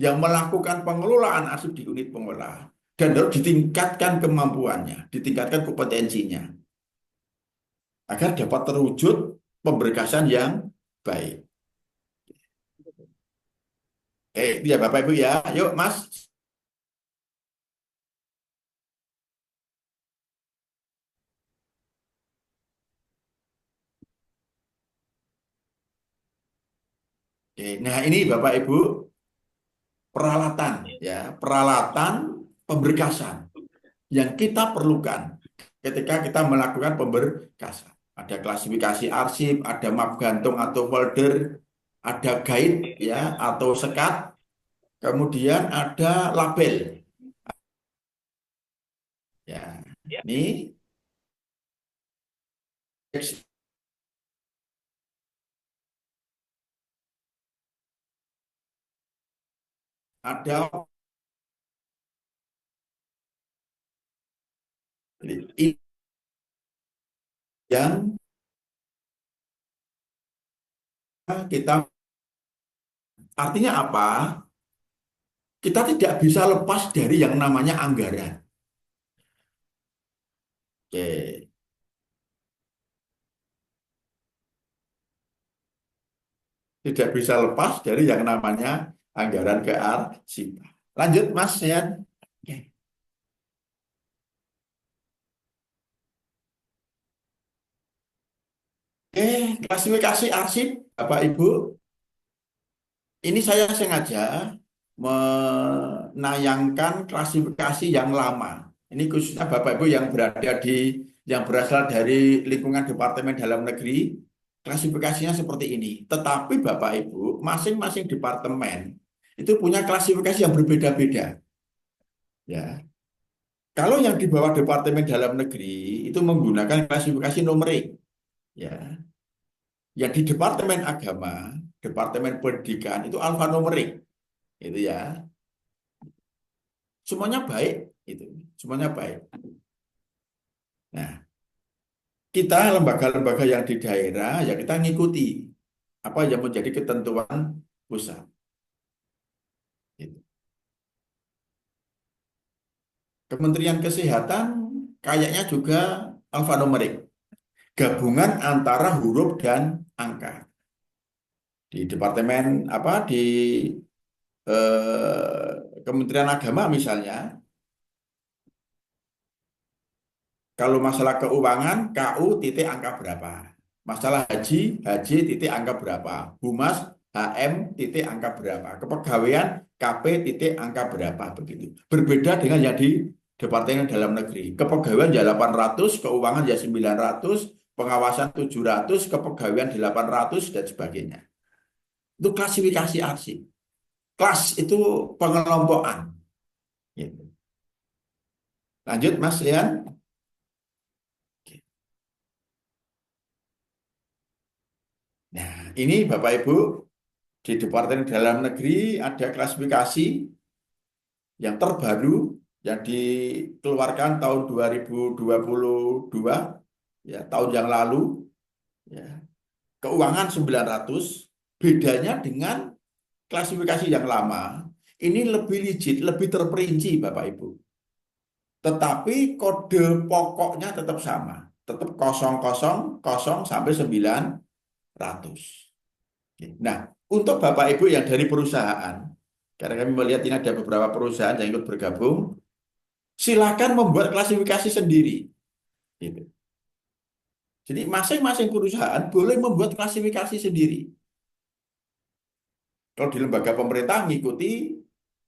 yang melakukan pengelolaan arsip di unit pengolah dan harus ditingkatkan kemampuannya, ditingkatkan kompetensinya agar dapat terwujud pemberkasan yang baik. Oke, itu ya Bapak Ibu ya. Yuk Mas. Oke, nah ini Bapak Ibu peralatan ya, peralatan pemberkasan yang kita perlukan ketika kita melakukan pemberkasan. Ada klasifikasi arsip, ada map gantung atau folder, ada guide ya atau sekat, kemudian ada label. Ya, ini ada ini yang kita artinya apa? Kita tidak bisa lepas dari yang namanya anggaran. Oke. Tidak bisa lepas dari yang namanya anggaran kearsipan. Lanjut Mas Yan. Oke. Klasifikasi arsip Bapak Ibu. Ini saya sengaja menayangkan klasifikasi yang lama. Ini khususnya Bapak Ibu yang berada yang berasal dari lingkungan Departemen Dalam Negeri, klasifikasinya seperti ini. Tetapi Bapak Ibu, masing-masing departemen itu punya klasifikasi yang berbeda-beda. Ya. Kalau yang di bawah Departemen Dalam Negeri itu menggunakan klasifikasi numerik. Ya. Yang di Departemen Agama, Departemen Pendidikan itu alfanumerik. Itu ya. Semuanya baik itu. Semuanya baik. Nah, kita lembaga-lembaga yang di daerah ya kita ngikuti apa yang menjadi ketentuan pusat. Gitu. Kementerian Kesehatan kayaknya juga alfanumerik. Gabungan antara huruf dan angka. Di departemen apa di Kementerian Agama misalnya, kalau masalah keuangan KU titik angka berapa, masalah haji titik angka berapa, humas HM titik angka berapa, kepegawaian KP titik angka berapa, begitu. Berbeda dengan yang di Departemen Dalam Negeri. Kepegawaian ya 800, keuangan ya 900, pengawasan 700, kepegawaian 800 dan sebagainya. Itu klasifikasi arsip. Kelas itu pengelompokan. Gitu. Lanjut Mas Lian. Nah, ini Bapak Ibu, di Departemen Dalam Negeri ada klasifikasi yang terbaru yang dikeluarkan tahun 2022, ya, tahun yang lalu, ya. Keuangan 900, bedanya dengan klasifikasi yang lama, ini lebih rigid, lebih terperinci Bapak Ibu. Tetapi kode pokoknya tetap sama, tetap 000 sampai 900. Nah, untuk Bapak Ibu yang dari perusahaan, karena kami melihat ini ada beberapa perusahaan yang ikut bergabung, silakan membuat klasifikasi sendiri. Gitu. Jadi masing-masing perusahaan boleh membuat klasifikasi sendiri. Kalau di lembaga pemerintah mengikuti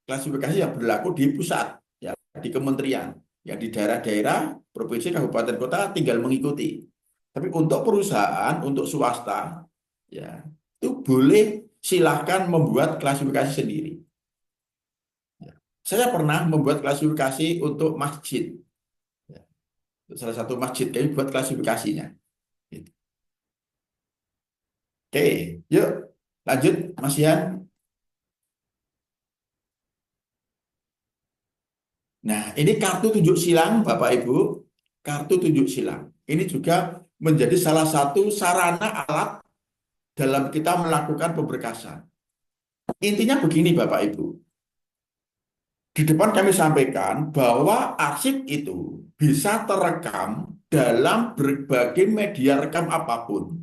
klasifikasi yang berlaku di pusat, ya, di kementerian, yang di daerah-daerah, provinsi, kabupaten, kota tinggal mengikuti. Tapi untuk perusahaan, untuk swasta, ya, itu boleh silahkan membuat klasifikasi sendiri. Ya. Saya pernah membuat klasifikasi untuk masjid. Ya. Salah satu masjid kami buat klasifikasinya. Gitu. Oke, yuk lanjut Mas Yan. Nah, ini kartu tunjuk silang Bapak Ibu, kartu tunjuk silang. Ini juga menjadi salah satu sarana alat dalam kita melakukan pemberkasan. Intinya begini Bapak Ibu, di depan kami sampaikan bahwa arsip itu bisa terekam dalam berbagai media rekam apapun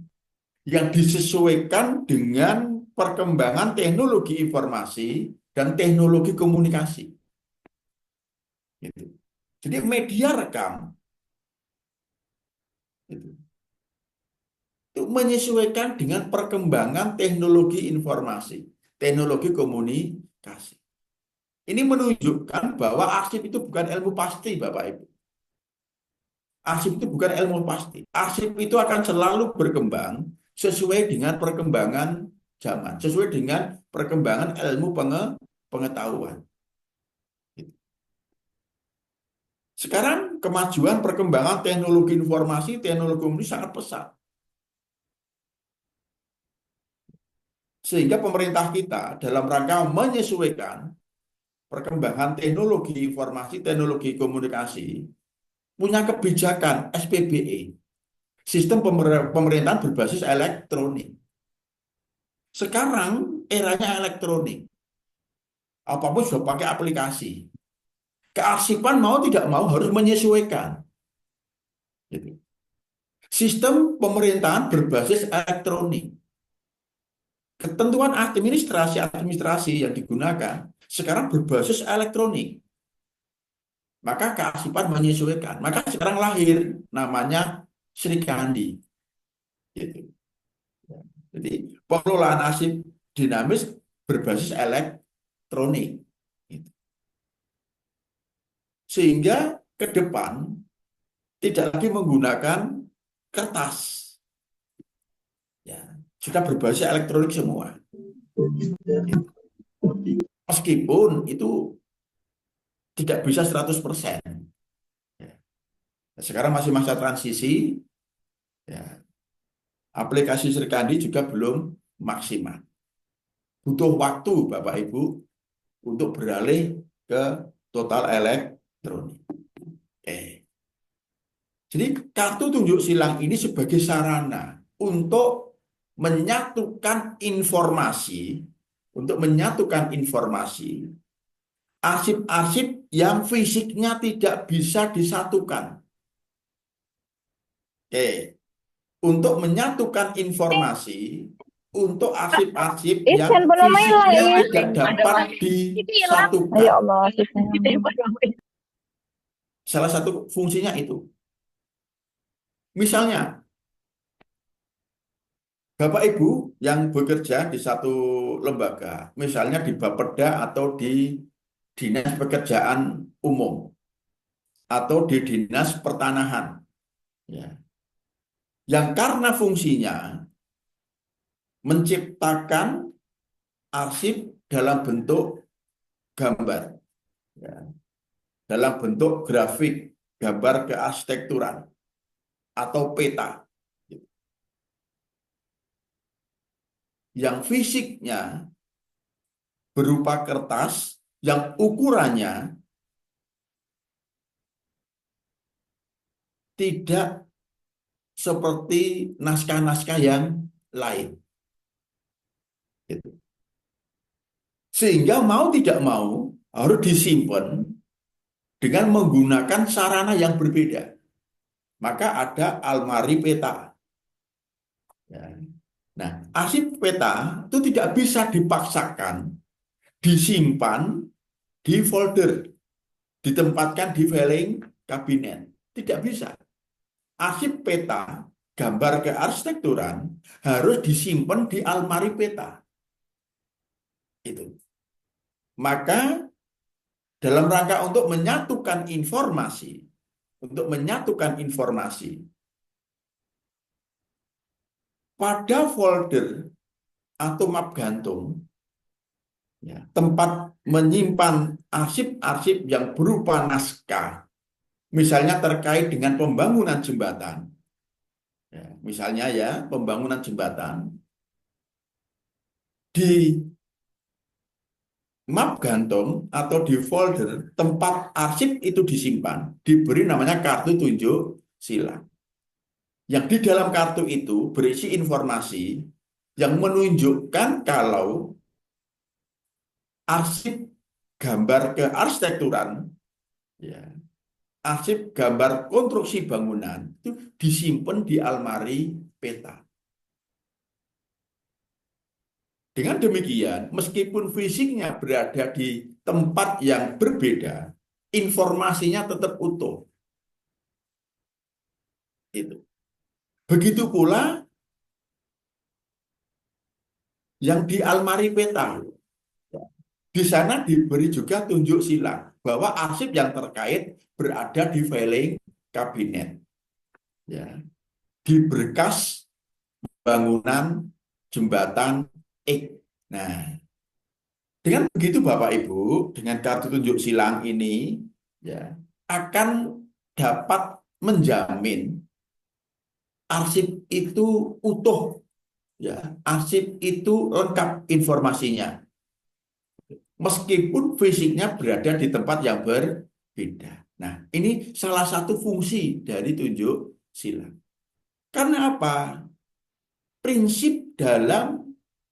yang disesuaikan dengan perkembangan teknologi informasi dan teknologi komunikasi. Gitu. Jadi media rekam itu menyesuaikan dengan perkembangan teknologi informasi, teknologi komunikasi. Ini menunjukkan bahwa arsip itu bukan ilmu pasti, Bapak Ibu. Arsip itu bukan ilmu pasti. Arsip itu akan selalu berkembang sesuai dengan perkembangan zaman, sesuai dengan perkembangan ilmu pengetahuan. Sekarang kemajuan perkembangan teknologi informasi, teknologi komunikasi sangat pesat. Sehingga pemerintah kita dalam rangka menyesuaikan perkembangan teknologi informasi, teknologi komunikasi, punya kebijakan SPBE, sistem pemerintahan berbasis elektronik. Sekarang eranya elektronik. Apapun sudah pakai aplikasi. Kearsipan mau tidak mau harus menyesuaikan. Gitu. Sistem pemerintahan berbasis elektronik. Ketentuan administrasi yang digunakan sekarang berbasis elektronik. Maka kearsipan menyesuaikan. Maka sekarang lahir namanya Sri Kandi. Gitu. Jadi pengelolaan arsip dinamis berbasis elektronik. Gitu. Sehingga ke depan tidak lagi menggunakan kertas. Ya, sudah berbasis elektronik semua. Gitu. Meskipun itu tidak bisa 100%. Ya. Sekarang masih masa transisi. Ya. Aplikasi Sri Kandi juga belum maksimal. Butuh waktu Bapak Ibu untuk beralih ke total elektronik. Jadi kartu tunjuk silang ini sebagai sarana untuk menyatukan informasi, arsip-arsip yang fisiknya tidak bisa disatukan. Untuk menyatukan informasi untuk arsip-arsip yang fisiknya tidak dapat disatukan. Ya Allah, Salah satu fungsinya itu. Misalnya, Bapak Ibu yang bekerja di satu lembaga, misalnya di Bapeda atau di Dinas Pekerjaan Umum, atau di Dinas Pertanahan. Ya. Yang karena fungsinya menciptakan arsip dalam bentuk gambar, ya, dalam bentuk grafik, gambar kearsitekturan, atau peta. yang fisiknya berupa kertas yang ukurannya tidak seperti naskah-naskah yang lain. Gitu. Sehingga mau tidak mau harus disimpan dengan menggunakan sarana yang berbeda. Maka ada almari peta. Ya. Nah, arsip peta itu tidak bisa dipaksakan, disimpan di folder, ditempatkan di filing kabinet. Tidak bisa. Arsip peta, gambar kearsitekturan harus disimpan di almari peta. Itu. Maka dalam rangka untuk menyatukan informasi pada folder atau map gantung, ya, tempat menyimpan arsip-arsip yang berupa naskah, misalnya terkait dengan pembangunan jembatan, ya, misalnya ya pembangunan jembatan, di map gantung atau di folder tempat arsip itu disimpan, diberi namanya kartu tunjuk silang. Yang di dalam kartu itu berisi informasi yang menunjukkan kalau arsip gambar kearsitekturan, ya, arsip gambar konstruksi bangunan itu disimpan di almari peta. Dengan demikian, meskipun fisiknya berada di tempat yang berbeda, informasinya tetap utuh. Itu. Begitu pula yang di almari peta. Di sana diberi juga tunjuk silang bahwa arsip yang terkait berada di filing kabinet. Ya. Di berkas bangunan jembatan X. Nah, dengan begitu Bapak Ibu, dengan kartu tunjuk silang ini ya akan dapat menjamin arsip itu utuh, ya, arsip itu lengkap informasinya. Meskipun fisiknya berada di tempat yang berbeda. Nah, ini salah satu fungsi dari tunjuk silang. Karena apa? Prinsip dalam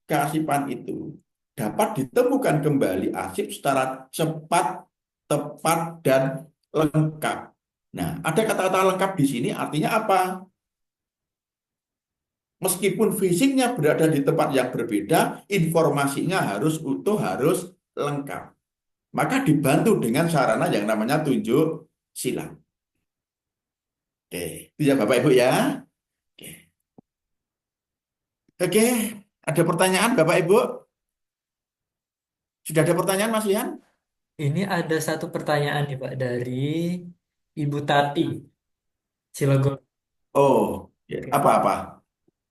kearsipan itu dapat ditemukan kembali arsip secara cepat, tepat, dan lengkap. Nah, ada kata-kata lengkap di sini artinya apa? Meskipun fisiknya berada di tempat yang berbeda, informasinya harus utuh, harus lengkap. Maka dibantu dengan sarana yang namanya tunjuk silang. Oke, itu ya Bapak Ibu ya. Oke, Oke. Ada pertanyaan Bapak Ibu? Sudah ada pertanyaan Mas Ian? Ini ada satu pertanyaan nih Pak dari Ibu Tati, Cilegon. Oh, Oke. apa-apa?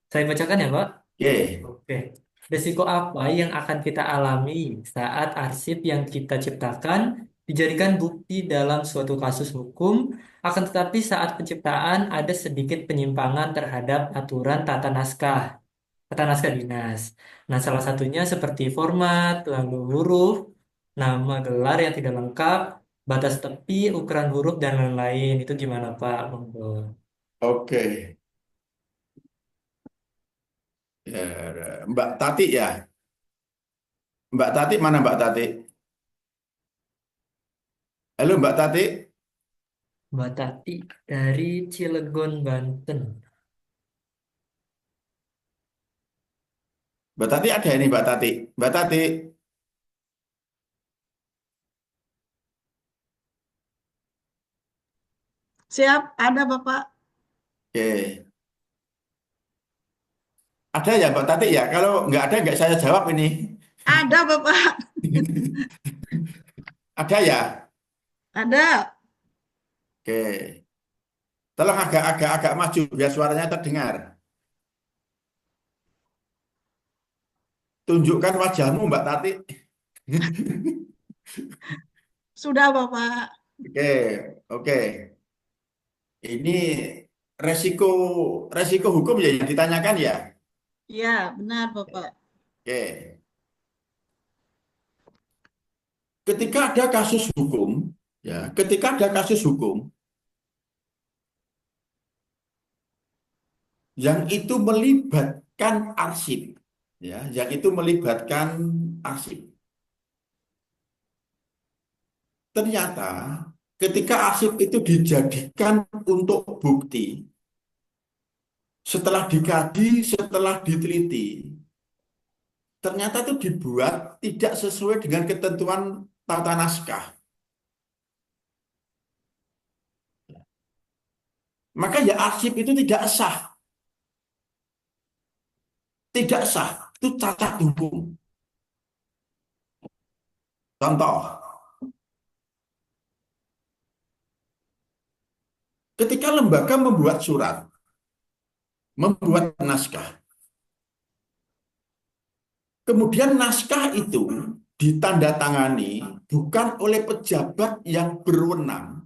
Saya bacakan ya Pak. Oke. Oke. Risiko apa yang akan kita alami saat arsip yang kita ciptakan dijadikan bukti dalam suatu kasus hukum, akan tetapi saat penciptaan ada sedikit penyimpangan terhadap aturan tata naskah dinas. Nah, salah satunya seperti format, lalu huruf, nama gelar yang tidak lengkap, batas tepi, ukuran huruf, dan lain-lain. Itu gimana Pak? Monggo. Oke. Ya, Mbak Tati ya. Mbak Tati mana Mbak Tati? Halo Mbak Tati. Mbak Tati dari Cilegon, Banten. Mbak Tati ada ini Mbak Tati. Mbak Tati. Siap, ada Bapak. Oke. Ada ya Mbak Tati ya? Kalau nggak ada nggak saya jawab ini. Ada Bapak. Ada ya? Ada. Oke. Tolong agak maju biar suaranya terdengar. Tunjukkan wajahmu Mbak Tati. Sudah Bapak. Oke, oke. Ini resiko resiko hukum ya yang ditanyakan ya. Iya, benar Bapak. Oke. Ketika ada kasus hukum, ketika ada kasus hukum yang itu melibatkan arsip, yang itu melibatkan arsip. Ternyata ketika arsip itu dijadikan untuk bukti, setelah dikaji, setelah diteliti, ternyata itu dibuat tidak sesuai dengan ketentuan tata naskah. Maka ya arsip itu tidak sah. Tidak sah. Itu cacat hukum. Contoh, ketika lembaga membuat surat, membuat naskah, kemudian naskah itu ditandatangani bukan oleh pejabat yang berwenang,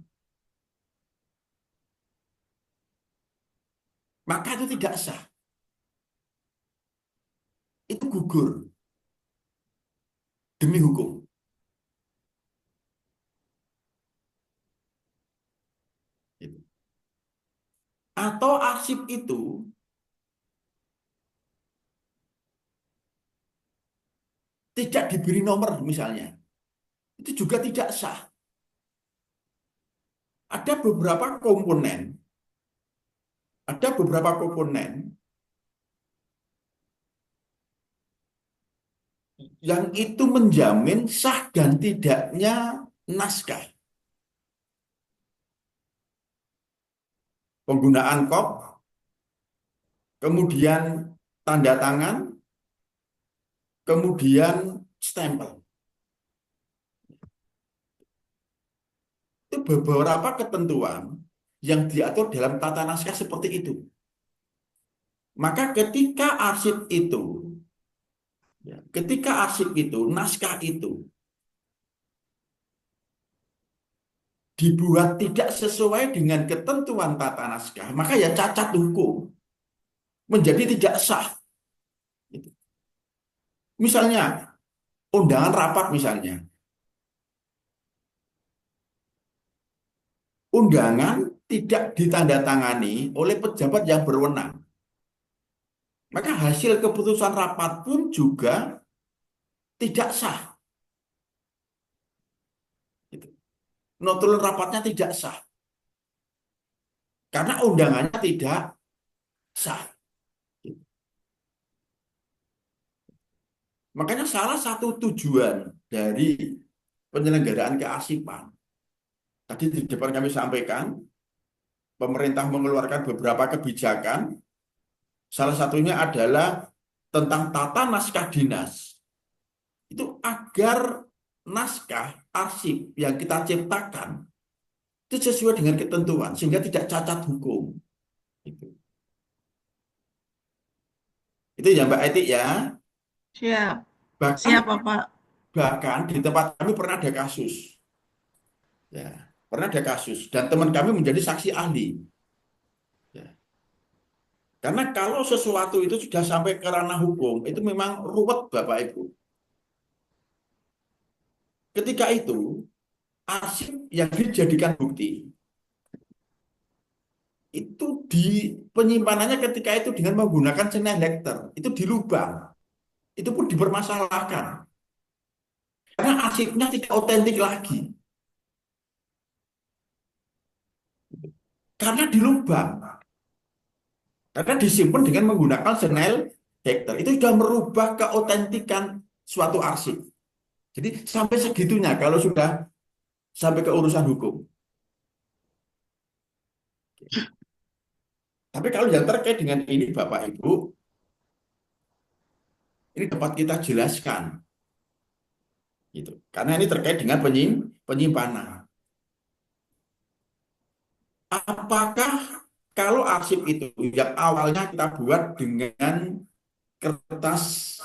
maka itu tidak sah. Itu gugur demi hukum. Atau arsip itu tidak diberi nomor misalnya, itu juga tidak sah. Ada beberapa komponen yang itu menjamin sah dan tidaknya naskah. Penggunaan kop, kemudian tanda tangan, kemudian stempel. Itu beberapa ketentuan yang diatur dalam tata naskah seperti itu. Maka ketika arsip itu, naskah itu dibuat tidak sesuai dengan ketentuan tata naskah, maka ya cacat hukum, menjadi tidak sah. Misalnya, undangan rapat misalnya. Undangan tidak ditandatangani oleh pejabat yang berwenang. Maka hasil keputusan rapat pun juga tidak sah. Notulen rapatnya tidak sah. Karena undangannya tidak sah. Makanya salah satu tujuan dari penyelenggaraan kearsipan, tadi di depan kami sampaikan, pemerintah mengeluarkan beberapa kebijakan, salah satunya adalah tentang tata naskah dinas. Itu agar naskah arsip yang kita ciptakan itu sesuai dengan ketentuan, sehingga tidak cacat hukum. Itu ya Mbak Eti ya. Siap. Bahkan, Siap, Bapak. bahkan di tempat kami pernah ada kasus. Ya, pernah ada kasus. Dan teman kami menjadi saksi ahli. Ya. Karena kalau sesuatu itu sudah sampai ke ranah hukum, itu memang ruwet Bapak Ibu. Ketika itu, arsip yang dijadikan bukti, itu di penyimpanannya ketika itu dengan menggunakan Schneider, itu dilubang. Itu pun dipermasalahkan. Karena arsipnya tidak otentik lagi. Karena dilubang. Karena disimpan dengan menggunakan Schneider. Itu sudah merubah keotentikan suatu arsip. Jadi sampai segitunya kalau sudah sampai ke urusan hukum. Tapi kalau yang terkait dengan ini Bapak Ibu, ini dapat kita jelaskan. Gitu. Karena ini terkait dengan penyimpanan. Apakah kalau arsip itu yang awalnya kita buat dengan kertas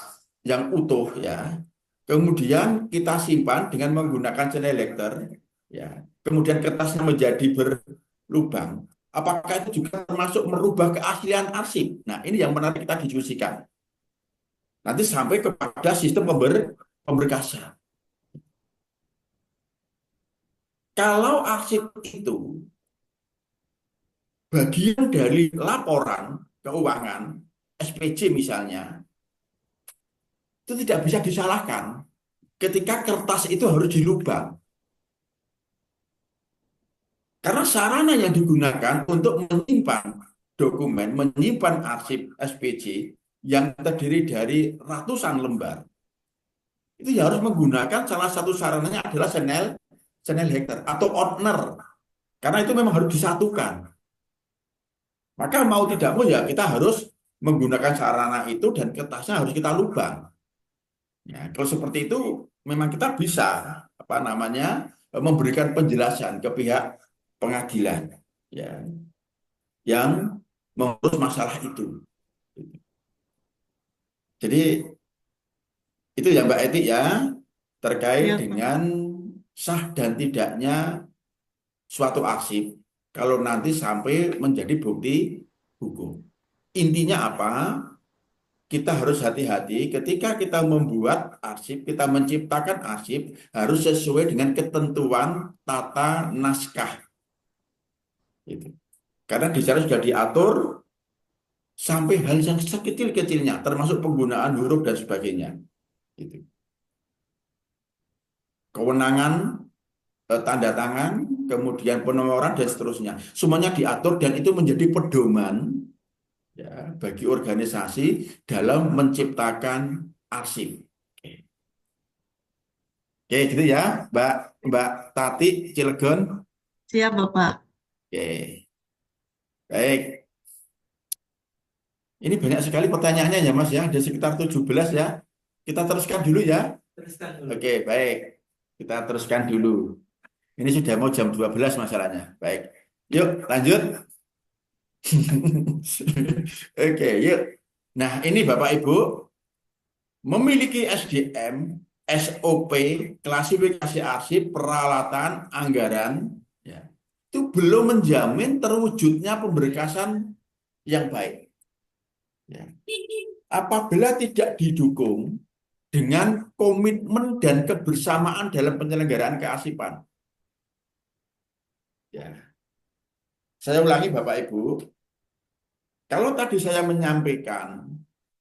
yang utuh ya, kemudian kita simpan dengan menggunakan Schneider ya, kemudian kertasnya menjadi berlubang, apakah itu juga termasuk merubah keaslian arsip? Nah, ini yang menarik kita diskusikan. Nanti sampai kepada sistem pemberkasan. Kalau arsip itu bagian dari laporan keuangan, SPJ misalnya, itu tidak bisa disalahkan ketika kertas itu harus dilubang. Karena sarana yang digunakan untuk menyimpan dokumen, menyimpan arsip SPJ yang terdiri dari ratusan lembar, itu ya harus menggunakan salah satu sarananya adalah channel hacker atau Opener. Karena itu memang harus disatukan. Maka mau tidak mau ya kita harus menggunakan sarana itu dan kertasnya harus kita lubang. Ya, kalau seperti itu memang kita bisa memberikan penjelasan ke pihak pengadilan ya yang mengurus masalah itu. Jadi itu ya Mbak Eti ya terkait Ya, Pak. dengan sah dan tidaknya suatu arsip kalau nanti sampai menjadi bukti hukum. Intinya apa? Kita harus hati-hati ketika kita membuat arsip, kita menciptakan arsip harus sesuai dengan ketentuan tata naskah. Gitu. Karena di sana sudah diatur sampai hal yang sekecil-kecilnya, termasuk penggunaan huruf dan sebagainya. Gitu. Kewenangan, tanda tangan, kemudian penomoran dan seterusnya. Semuanya diatur dan itu menjadi pedoman ya, bagi organisasi dalam menciptakan arsip. Oke. Oke, gitu ya, Mbak Tati Cilegon. Siap, Bapak. Oke, baik. Ini banyak sekali pertanyaannya ya, Mas ya. Ada sekitar 17 ya. Kita teruskan dulu ya. Teruskan dulu. Oke, baik. Kita teruskan dulu. Ini sudah mau jam 12 masalahnya. Baik. Yuk, lanjut. Oke, yuk. Nah, ini Bapak Ibu memiliki SDM, SOP, klasifikasi arsip, peralatan, anggaran, ya, itu belum menjamin terwujudnya pemberkasan yang baik. Ya. Apabila tidak didukung dengan komitmen dan kebersamaan dalam penyelenggaraan kearsipan. Ya. Saya ulangi Bapak Ibu, kalau tadi saya menyampaikan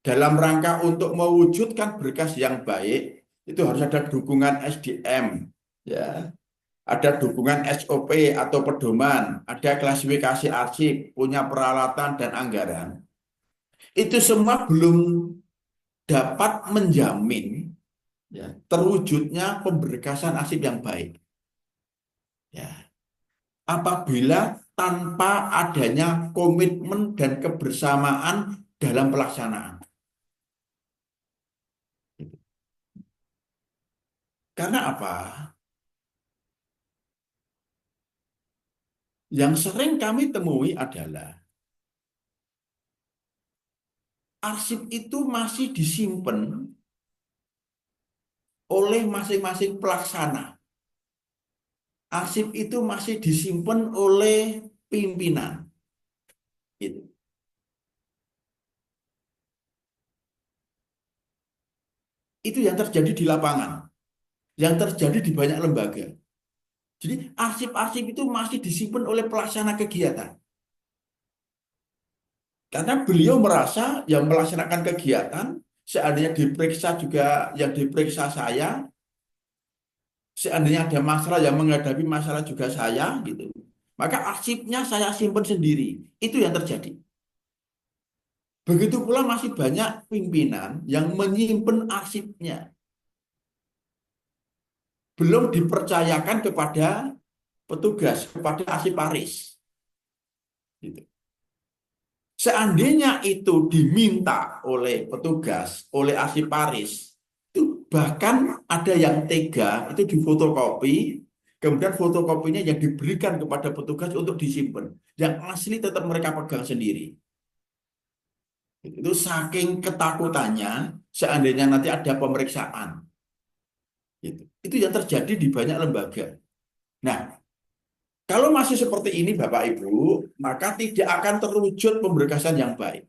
dalam rangka untuk mewujudkan berkas yang baik, itu harus ada dukungan SDM, ya, ada dukungan SOP atau pedoman, ada klasifikasi arsip, punya peralatan dan anggaran. Itu semua belum dapat menjamin ya, terwujudnya pemberkasan arsip yang baik. Ya. Apabila tanpa adanya komitmen dan kebersamaan dalam pelaksanaan. Karena apa? Yang sering kami temui adalah arsip itu masih disimpan oleh masing-masing pelaksana. Arsip itu masih disimpan oleh pimpinan. Gitu. Itu yang terjadi di lapangan, yang terjadi di banyak lembaga. Jadi arsip-arsip itu masih disimpan oleh pelaksana kegiatan. Karena beliau merasa yang melaksanakan kegiatan, seandainya diperiksa juga yang diperiksa saya, seandainya ada masalah yang menghadapi masalah juga saya, gitu. Maka arsipnya saya simpan sendiri. Itu yang terjadi. Begitu pula masih banyak pimpinan yang menyimpan arsipnya. Belum dipercayakan kepada petugas, kepada arsiparis. Gitu. Seandainya itu diminta oleh petugas, oleh arsiparis, itu bahkan ada yang tega, itu difotokopi, kemudian fotokopinya yang diberikan kepada petugas untuk disimpan. Yang asli tetap mereka pegang sendiri. Itu saking ketakutannya, seandainya nanti ada pemeriksaan. Itu yang terjadi di banyak lembaga. Nah, kalau masih seperti ini Bapak Ibu, maka tidak akan terwujud pemberkasan yang baik.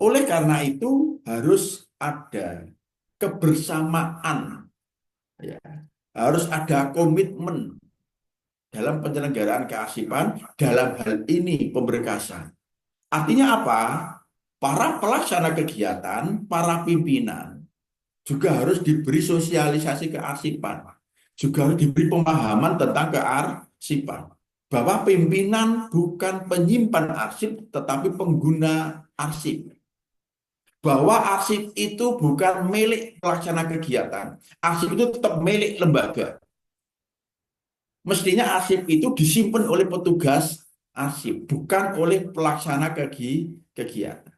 Oleh karena itu harus ada kebersamaan, ya. Harus ada komitmen dalam penyelenggaraan kearsipan, dalam hal ini pemberkasan. Artinya apa? Para pelaksana kegiatan, para pimpinan juga harus diberi sosialisasi kearsipan, juga harus diberi pemahaman tentang kearsipan, bahwa pimpinan bukan penyimpan arsip tetapi pengguna arsip, bahwa arsip itu bukan milik pelaksana kegiatan, arsip itu tetap milik lembaga. Mestinya arsip itu disimpan oleh petugas arsip, bukan oleh pelaksana kegiatan.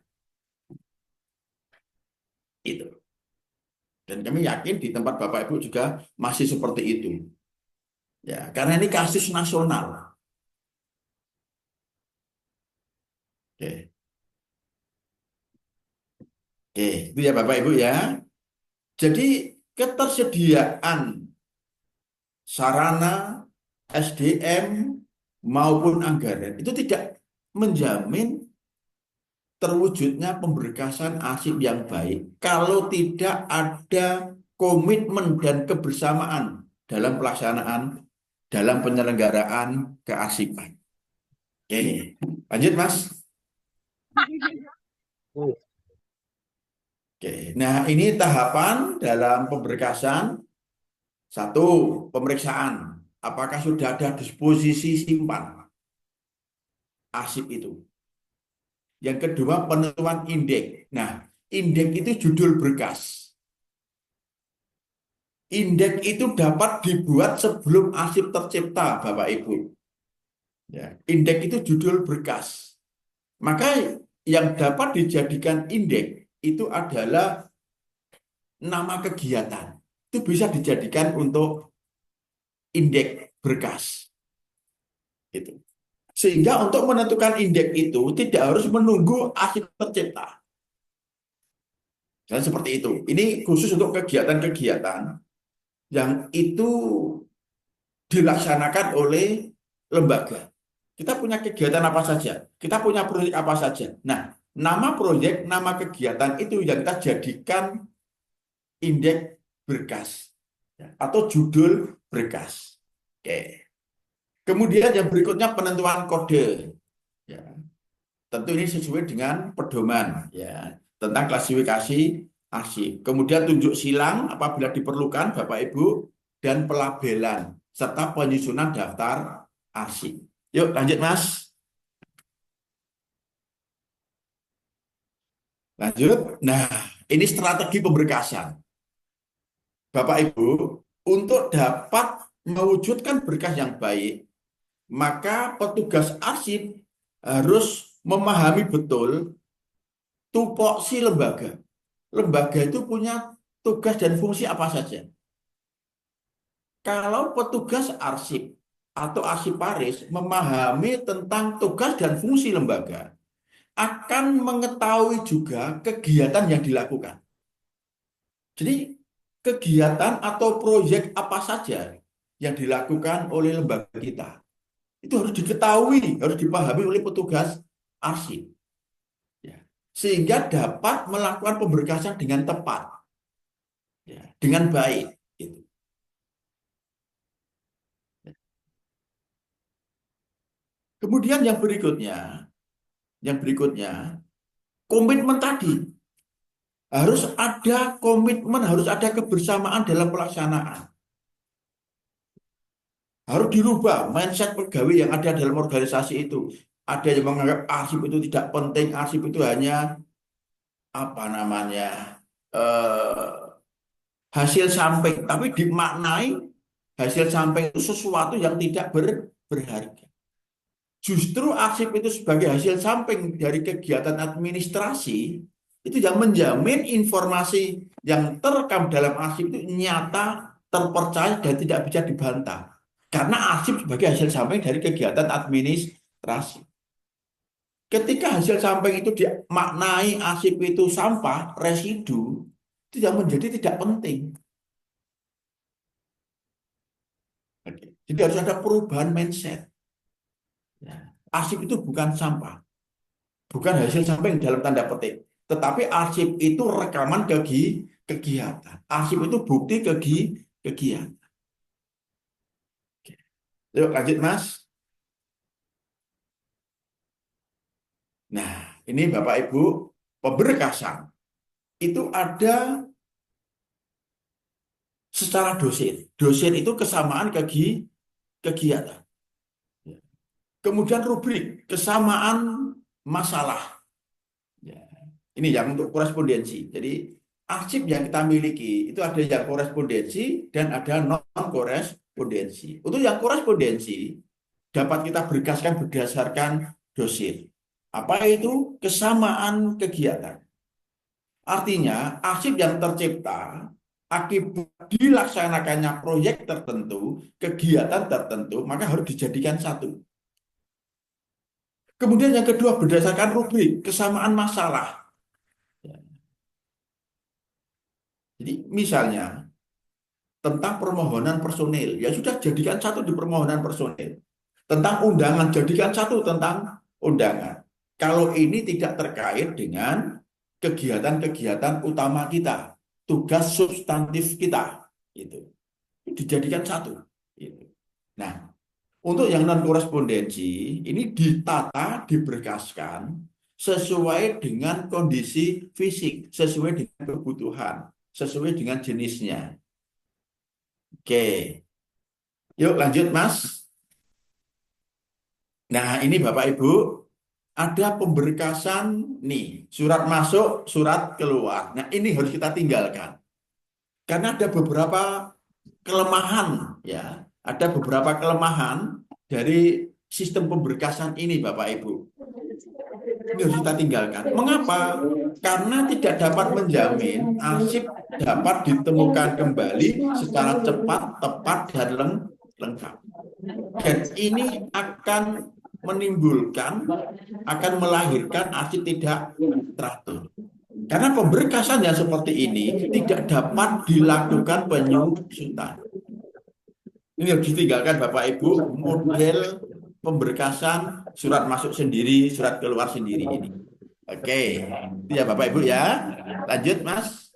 Itu. Dan kami yakin di tempat Bapak Ibu juga masih seperti itu. Ya, karena ini kasus nasional. Oke. Oke, itu ya Bapak Ibu ya. Jadi ketersediaan sarana, SDM maupun anggaran itu tidak menjamin terwujudnya pemberkasan arsip yang baik kalau tidak ada komitmen dan kebersamaan dalam pelaksanaan, dalam penyelenggaraan kearsipan. Oke, lanjut Mas. Oke, nah ini tahapan dalam pemberkasan. Satu, pemeriksaan. Apakah sudah ada disposisi simpan arsip itu. Yang kedua, penentuan indeks. Nah, indeks itu judul berkas. Indeks itu dapat dibuat sebelum arsip tercipta, Bapak Ibu. Ya, indeks itu judul berkas. Maka yang dapat dijadikan indeks itu adalah nama kegiatan. Itu bisa dijadikan untuk indeks berkas. Itu. Sehingga untuk menentukan indeks itu tidak harus menunggu arsip tercipta. Dan seperti itu. Ini khusus untuk kegiatan-kegiatan yang itu dilaksanakan oleh lembaga. Kita punya kegiatan apa saja? Kita punya proyek apa saja? Nah, nama proyek, nama kegiatan itu yang kita jadikan indeks berkas atau judul berkas. Oke. Kemudian yang berikutnya penentuan kode. Ya. Tentu ini sesuai dengan pedoman ya tentang klasifikasi arsip. Kemudian tunjuk silang apabila diperlukan Bapak Ibu dan pelabelan serta penyusunan daftar arsip. Yuk lanjut Mas. Lanjut. Nah, ini strategi pemberkasan. Bapak Ibu, untuk dapat mewujudkan berkas yang baik, maka petugas arsip harus memahami betul tupoksi lembaga. Lembaga itu punya tugas dan fungsi apa saja. Kalau petugas arsip atau arsiparis memahami tentang tugas dan fungsi lembaga, akan mengetahui juga kegiatan yang dilakukan. Jadi kegiatan atau proyek apa saja yang dilakukan oleh lembaga kita, itu harus diketahui, harus dipahami oleh petugas arsip. Ya. Sehingga dapat melakukan pemberkasan dengan tepat, ya, dengan baik. Gitu. Kemudian yang berikutnya, komitmen tadi. Harus ada komitmen, harus ada kebersamaan dalam pelaksanaan. Harus dirubah mindset pegawai yang ada dalam organisasi itu. Ada yang menganggap arsip itu tidak penting, arsip itu hanya hasil samping, tapi dimaknai hasil samping itu sesuatu yang tidak berharga. Justru arsip itu sebagai hasil samping dari kegiatan administrasi itu yang menjamin informasi yang terekam dalam arsip itu nyata, terpercaya dan tidak bisa dibantah. Karena arsip sebagai hasil samping dari kegiatan administrasi. Ketika hasil samping itu dimaknai arsip itu sampah, residu, itu yang menjadi tidak penting. Jadi harus ada perubahan mindset. Arsip itu bukan sampah. Bukan hasil samping dalam tanda petik. Tetapi arsip itu rekaman kegiatan. Arsip itu bukti kegiatan. Yuk lanjut Mas. Nah, ini Bapak Ibu, pemberkasan itu ada secara dosen. Dosen itu kesamaan kegiatan. Kemudian rubrik, kesamaan masalah. Ya. Ini yang untuk korespondensi. Jadi arsip yang kita miliki itu ada yang korespondensi dan ada non-korespondensi. Untuk yang korespondensi dapat kita berkaskan berdasarkan dosen. Apa itu? Kesamaan kegiatan. Artinya arsip yang tercipta akibat dilaksanakannya proyek tertentu, kegiatan tertentu, maka harus dijadikan satu. Kemudian yang kedua berdasarkan rubrik, kesamaan masalah. Jadi misalnya tentang permohonan personil, ya sudah jadikan satu di permohonan personil. Tentang undangan, jadikan satu tentang undangan. Kalau ini tidak terkait dengan kegiatan-kegiatan utama kita, tugas substantif kita, itu dijadikan satu. Nah, untuk yang non-korespondensi, ini ditata, diberkaskan sesuai dengan kondisi fisik, sesuai dengan kebutuhan, sesuai dengan jenisnya. Oke, yuk lanjut Mas. Nah, ini Bapak Ibu, ada pemberkasan nih, surat masuk, surat keluar. Nah, ini harus kita tinggalkan. Karena ada beberapa kelemahan, ya. Ada beberapa kelemahan dari sistem pemberkasan ini, Bapak Ibu. Ini harus kita tinggalkan. Mengapa? Karena tidak dapat menjamin arsip dapat ditemukan kembali secara cepat, tepat, dan lengkap. Dan ini akan menimbulkan, akan melahirkan arsip tidak teratur. Karena pemberkasan yang seperti ini tidak dapat dilakukan penyusutan. Ini harus ditinggalkan Bapak Ibu, model pemberkasan surat masuk sendiri, surat keluar sendiri ini. Oke, itu ya Bapak Ibu ya. Lanjut Mas.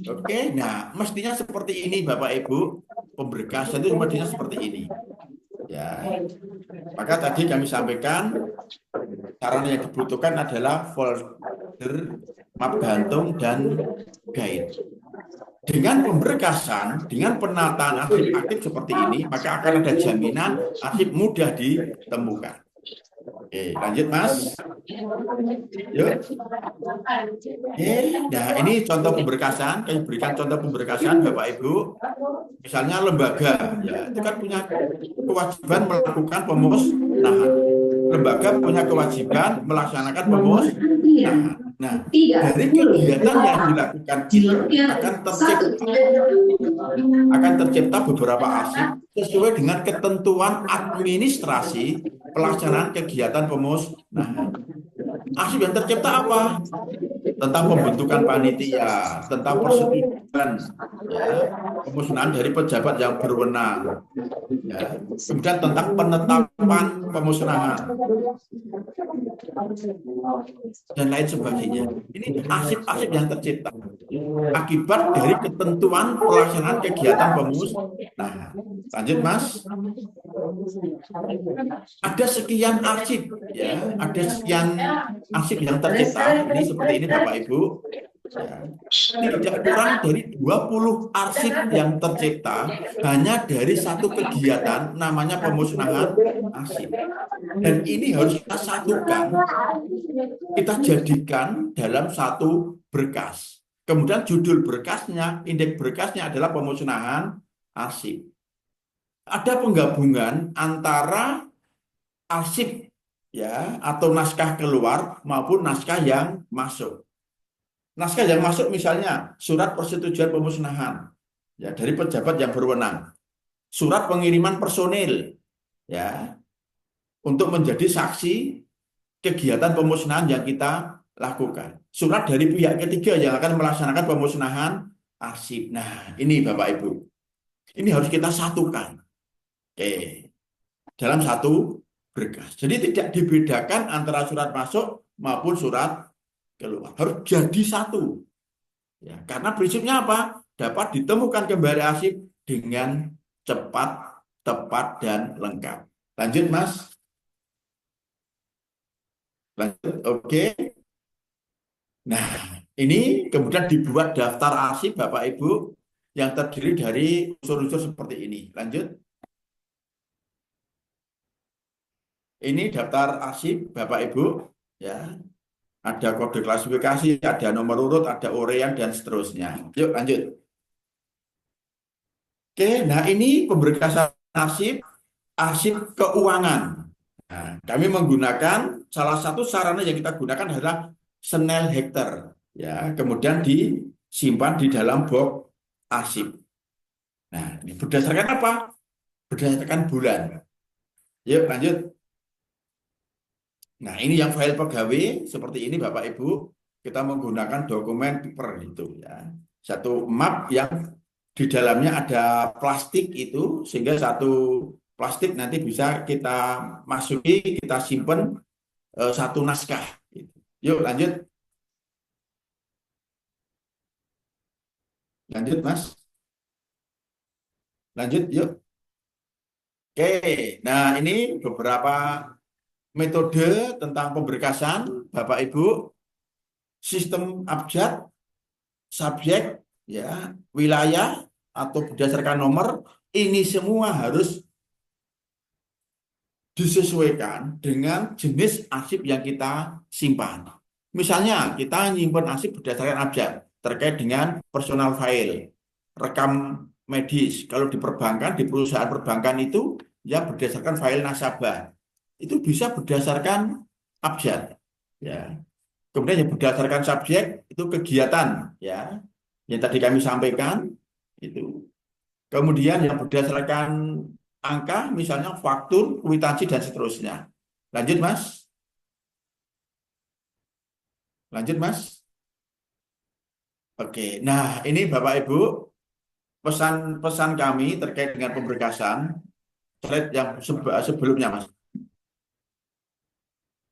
Oke, nah mestinya seperti ini Bapak Ibu, pemberkasan itu mestinya seperti ini. Ya, maka tadi kami sampaikan sarana yang dibutuhkan adalah folder, map gantung, dan guide. Dengan pemberkasan, dengan penataan arsip aktif seperti ini, maka akan ada jaminan arsip mudah ditemukan. Oke, lanjut Mas. Yuk. Oke, nah ini contoh pemberkasan. Kami berikan contoh pemberkasan Bapak Ibu. Misalnya lembaga, ya itu kan punya kewajiban melakukan pemusnahan. Lembaga punya kewajiban melaksanakan pemusnahan. Nah, dari kegiatan yang dilakukan itu akan tercipta beberapa arsip sesuai dengan ketentuan administrasi pelaksanaan kegiatan pemusnahan. Arsip yang tercipta apa? Tentang pembentukan panitia, tentang persetujuan ya, pemusnahan dari pejabat yang berwenang, ya. Kemudian tentang penetapan pemusnahan dan lain sebagainya. Ini arsip-arsip yang tercipta akibat dari ketentuan pelaksanaan kegiatan pemusnahan. Lanjut Mas. Ada sekian arsip, ya, ada sekian arsip yang tercipta. Ini seperti ini Bapak Ibu. Ya. Tidak kurang dari 20 arsip yang tercipta hanya dari satu kegiatan namanya pemusnahan arsip. Dan ini harus kita satukan, kita jadikan dalam satu berkas. Kemudian judul berkasnya, indeks berkasnya adalah pemusnahan arsip. Ada penggabungan antara arsip ya atau naskah keluar maupun naskah yang masuk. Naskah yang masuk misalnya surat persetujuan pemusnahan ya dari pejabat yang berwenang, surat pengiriman personil ya untuk menjadi saksi kegiatan pemusnahan yang kita lakukan, surat dari pihak ketiga yang akan melaksanakan pemusnahan arsip. Nah, ini Bapak Ibu, ini harus kita satukan dalam satu berkas. Jadi tidak dibedakan antara surat masuk maupun surat keluar. Harus jadi satu. Ya, karena prinsipnya apa? Dapat ditemukan kembali arsip dengan cepat, tepat, dan lengkap. Lanjut, Mas. Lanjut, oke. Nah, ini kemudian dibuat daftar arsip Bapak Ibu yang terdiri dari unsur-unsur seperti ini. Lanjut. Ini daftar arsip Bapak Ibu, ya. Ada kode klasifikasi, ada nomor urut, ada urean, dan seterusnya. Yuk, lanjut. Oke, nah ini pemberkasan arsip keuangan. Nah, kami menggunakan salah satu sarana yang kita gunakan adalah Snell Hector, ya. Kemudian disimpan di dalam box arsip. Nah, ini berdasarkan apa? Berdasarkan bulan. Yuk, lanjut. Nah, ini yang file pegawai seperti ini Bapak Ibu. Kita menggunakan dokumen paper itu, ya. Satu map yang di dalamnya ada plastik itu, sehingga satu plastik nanti bisa kita masuki, kita simpen satu naskah. Yuk, lanjut. Lanjut, Mas. Lanjut, yuk. Oke, nah ini beberapa metode tentang pemberkasan, Bapak Ibu. Sistem abjad, subjek, ya, wilayah, atau berdasarkan nomor, ini semua harus disesuaikan dengan jenis arsip yang kita simpan. Misalnya, kita nyimpan arsip berdasarkan abjad, terkait dengan personal file, rekam medis. Kalau di perbankan, di perusahaan perbankan itu, ya berdasarkan file nasabah. Itu bisa berdasarkan abjad, ya. Kemudian yang berdasarkan subjek itu kegiatan, ya, yang tadi kami sampaikan itu. Kemudian yang berdasarkan angka, misalnya faktur, kwitansi, dan seterusnya. Lanjut, Mas. Lanjut, Mas. Oke, nah ini Bapak Ibu pesan-pesan kami terkait dengan pemberkasan. Slide yang sebelumnya, Mas.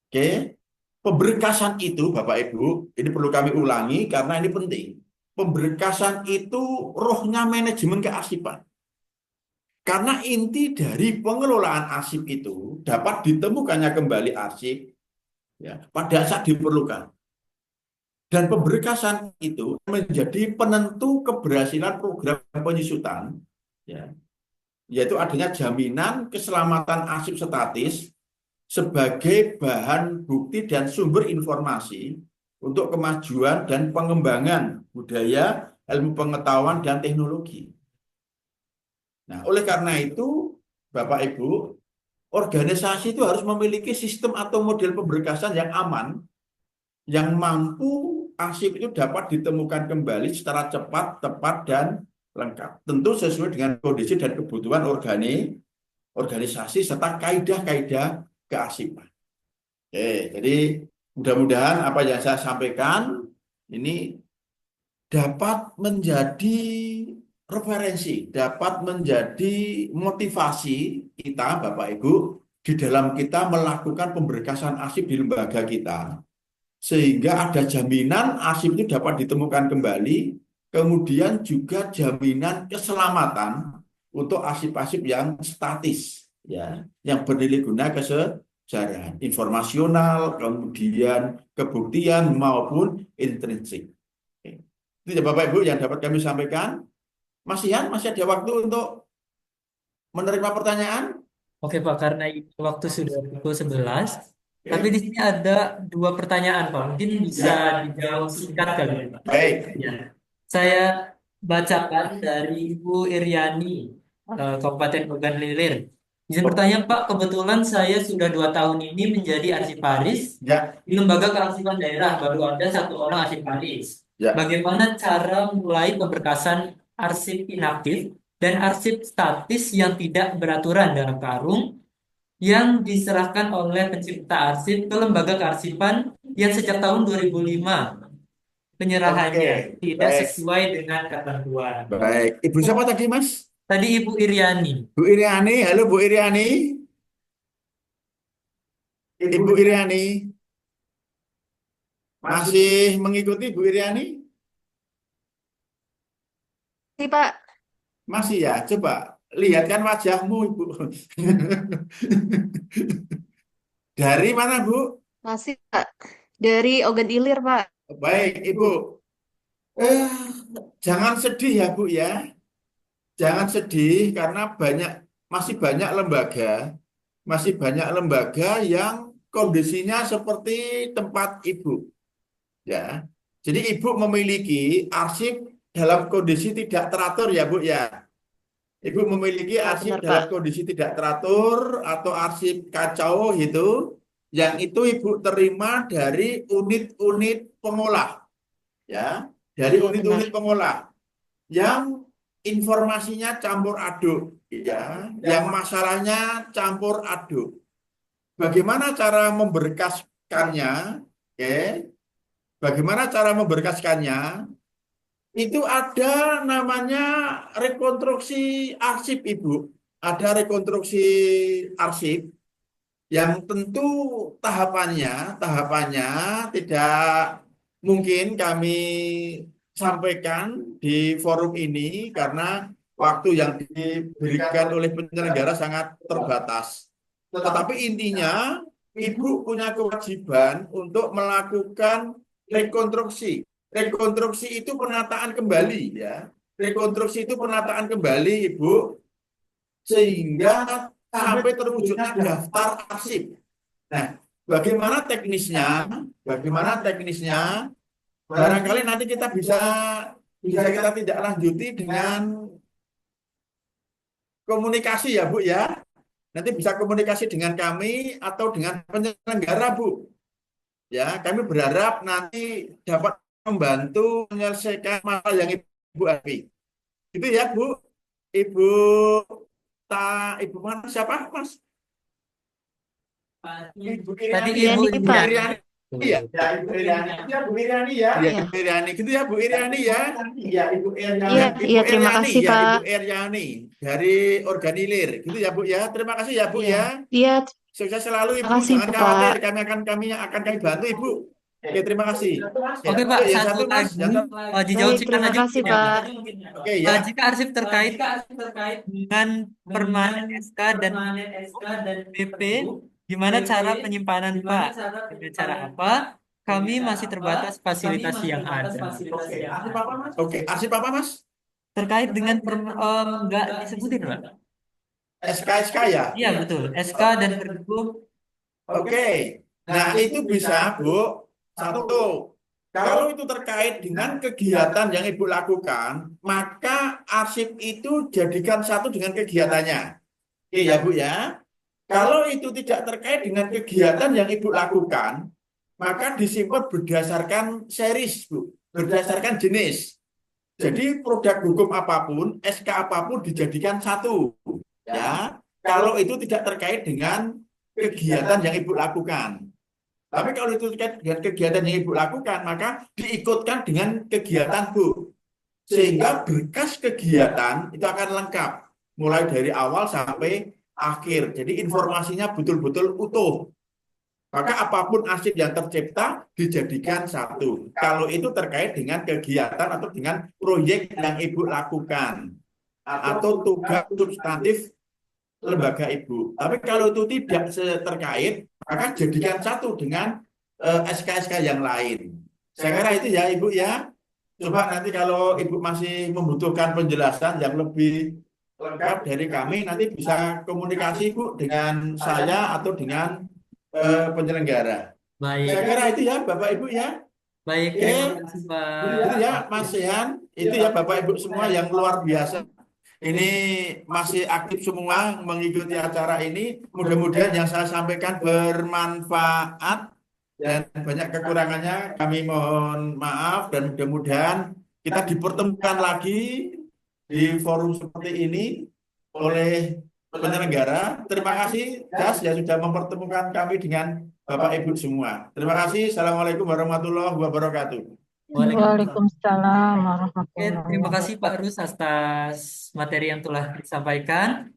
Oke, pemberkasan itu Bapak Ibu, ini perlu kami ulangi karena ini penting. Pemberkasan itu rohnya manajemen kearsipan. Karena inti dari pengelolaan arsip itu dapat ditemukannya kembali arsip, ya, pada saat diperlukan. Dan pemberkasan itu menjadi penentu keberhasilan program penyusutan, ya, yaitu adanya jaminan keselamatan arsip statis sebagai bahan bukti dan sumber informasi untuk kemajuan dan pengembangan budaya, ilmu pengetahuan, dan teknologi. Nah, oleh karena itu, Bapak Ibu, organisasi itu harus memiliki sistem atau model pemberkasan yang aman, yang mampu arsip itu dapat ditemukan kembali secara cepat, tepat, dan lengkap. Tentu sesuai dengan kondisi dan kebutuhan organisasi serta kaidah-kaidah kearsipan. Oke, jadi mudah-mudahan apa yang saya sampaikan ini dapat menjadi referensi, dapat menjadi motivasi kita, Bapak Ibu, di dalam kita melakukan pemberkasan arsip di lembaga kita. Sehingga ada jaminan arsip itu dapat ditemukan kembali, kemudian juga jaminan keselamatan untuk arsip-arsip yang statis, ya, yang bernilai guna kesejarahan, informasional, kemudian kebuktian maupun intrinsik. Itu ya Bapak Ibu yang dapat kami sampaikan. Mas Ian, masih ada waktu untuk menerima pertanyaan? Oke Pak, karena waktu sudah pukul 11, tapi di sini ada 2 pertanyaan Pak. Mungkin bisa dijawab singkat kali ya, Pak. Baik. Ya. Saya bacakan dari Ibu Iriani, Kabupaten Ogan Ilir. Izin bertanya Pak, kebetulan saya sudah 2 tahun ini menjadi arsiparis Ya. di lembaga kearsipan daerah, baru ada 1 orang arsiparis. Ya. Bagaimana cara mulai pemberkasan arsip inaktif dan arsip statis yang tidak beraturan dalam karung yang diserahkan oleh pencipta arsip ke lembaga kearsipan yang sejak tahun 2005 penyerahannya tidak baik. sesuai dengan ketentuan. Baik. Ibu siapa tadi, Mas? Tadi Ibu Iriani. Bu Iriani, halo Bu Iriani. Ibu Iriani, masih mengikuti Bu Iriani? Sih, Pak. Masih ya? Coba lihatkan wajahmu, Ibu. Dari mana, Bu? Masih, Pak. Dari Ogan Ilir, Pak. Baik, Ibu. Eh, jangan sedih ya, Bu ya. Jangan sedih karena masih banyak lembaga yang kondisinya seperti tempat Ibu, ya. Jadi Ibu memiliki arsip dalam kondisi tidak teratur ya, Bu ya. Ibu memiliki Ya, arsip benar, dalam Pak. kondisi tidak teratur atau arsip kacau gitu, yang itu Ibu terima dari unit-unit pengolah, ya, dari Iya, benar. unit-unit pengolah yang informasinya campur aduk, ya, yang masalahnya campur aduk. Bagaimana cara memberkaskannya? Oke, bagaimana cara memberkaskannya? Itu ada namanya rekonstruksi arsip, Ibu. Ada rekonstruksi arsip yang tentu tahapannya tidak mungkin kami sampaikan di forum ini karena waktu yang diberikan oleh penyelenggara sangat terbatas. Tetapi intinya, Ibu punya kewajiban untuk melakukan rekonstruksi. Rekonstruksi itu penataan kembali, ya. Rekonstruksi itu penataan kembali, Ibu, sehingga sampai terwujudnya daftar arsip. Nah, bagaimana teknisnya? Bagaimana teknisnya? Barangkali nanti kita bisa kita tidak lanjuti dengan komunikasi ya, Bu ya. Nanti bisa komunikasi dengan kami atau dengan penyelenggara, Bu. Ya, kami berharap nanti dapat membantu menyelesaikan masalah yang Ibu hadapi. Itu ya, Bu. Ibu Ibu mana siapa, Mas? Ibu Tadi Iriani ya. Ibu Iriani, Ibu Pak. Iriani. Iya, ya Ibu Iriani. Ya Bu Iriani ya. Ya Iya. Ibu Iriani. Gitu ya Bu Iriani ya. Iya Ibu Iriani. Iya, Ibu iya, terima Iriani kasih, ya Pak. Ibu Iriani dari Organilir. Gitu ya Bu ya. Terima kasih ya Bu Iya. ya. Iya, Sukses selalu Ibu. makasih, Jangan khawatir. Pak. Kami akan kami bantu Ibu. Oke, terima kasih. Ya, Oke Pak, ya satu satu Mas. lagi Satu. dijawab Baik, singkat terima aja kasih, mungkin ya. Pak. Oke ya. Jika arsip terkait dengan permanen SK dan BP, gimana cara penyimpanan Pak? Dengan cara apa? Kami masih terbatas fasilitas yang ada. Oke, arsip apa Mas? Oke, arsip apa Mas? Terkait dengan nggak disebutin Pak? SK ya. Iya betul, SK dan Pergub. Oke. Nah, itu bisa, Bu. Satu, kalau itu terkait dengan kegiatan yang Ibu lakukan, maka arsip itu jadikan satu dengan kegiatannya. Oke ya, Bu ya. Kalau itu tidak terkait dengan kegiatan yang Ibu lakukan, maka disimpan berdasarkan series, Bu. Berdasarkan jenis. Jadi produk hukum apapun, SK apapun dijadikan satu. Ya, kalau itu tidak terkait dengan kegiatan yang Ibu lakukan. Tapi kalau itu terkait dengan kegiatan yang Ibu lakukan, maka diikutkan dengan kegiatan Bu. Sehingga berkas kegiatan itu akan lengkap. Mulai dari awal sampai akhir. Jadi informasinya betul-betul utuh. Maka apapun arsip yang tercipta dijadikan satu. Kalau itu terkait dengan kegiatan atau dengan proyek yang Ibu lakukan. Atau tugas substantif lembaga Ibu. Tapi kalau itu tidak terkait, maka jadikan satu dengan SK-SK yang lain. Saya kira itu ya Ibu ya. Coba nanti kalau Ibu masih membutuhkan penjelasan yang lebih lengkap dari kami, nanti bisa komunikasi Bu dengan saya atau dengan penyelenggara. Baik, Saya kira itu ya Bapak Ibu ya. baik, Oke, terima kasih Pak. itu ya Mas Sehan, itu ya Bapak Ibu semua yang luar biasa. Ini masih aktif semua mengikuti acara ini. Mudah-mudahan yang saya sampaikan bermanfaat dan banyak kekurangannya. Kami mohon maaf dan mudah-mudahan kita dipertemukan lagi di forum seperti ini oleh penyelenggara. Terima kasih Das yang sudah mempertemukan kami dengan Bapak Ibu semua. Terima kasih. Assalamualaikum warahmatullahi wabarakatuh. Waalaikumsalam Oke, terima kasih Pak Rus atas materi yang telah disampaikan.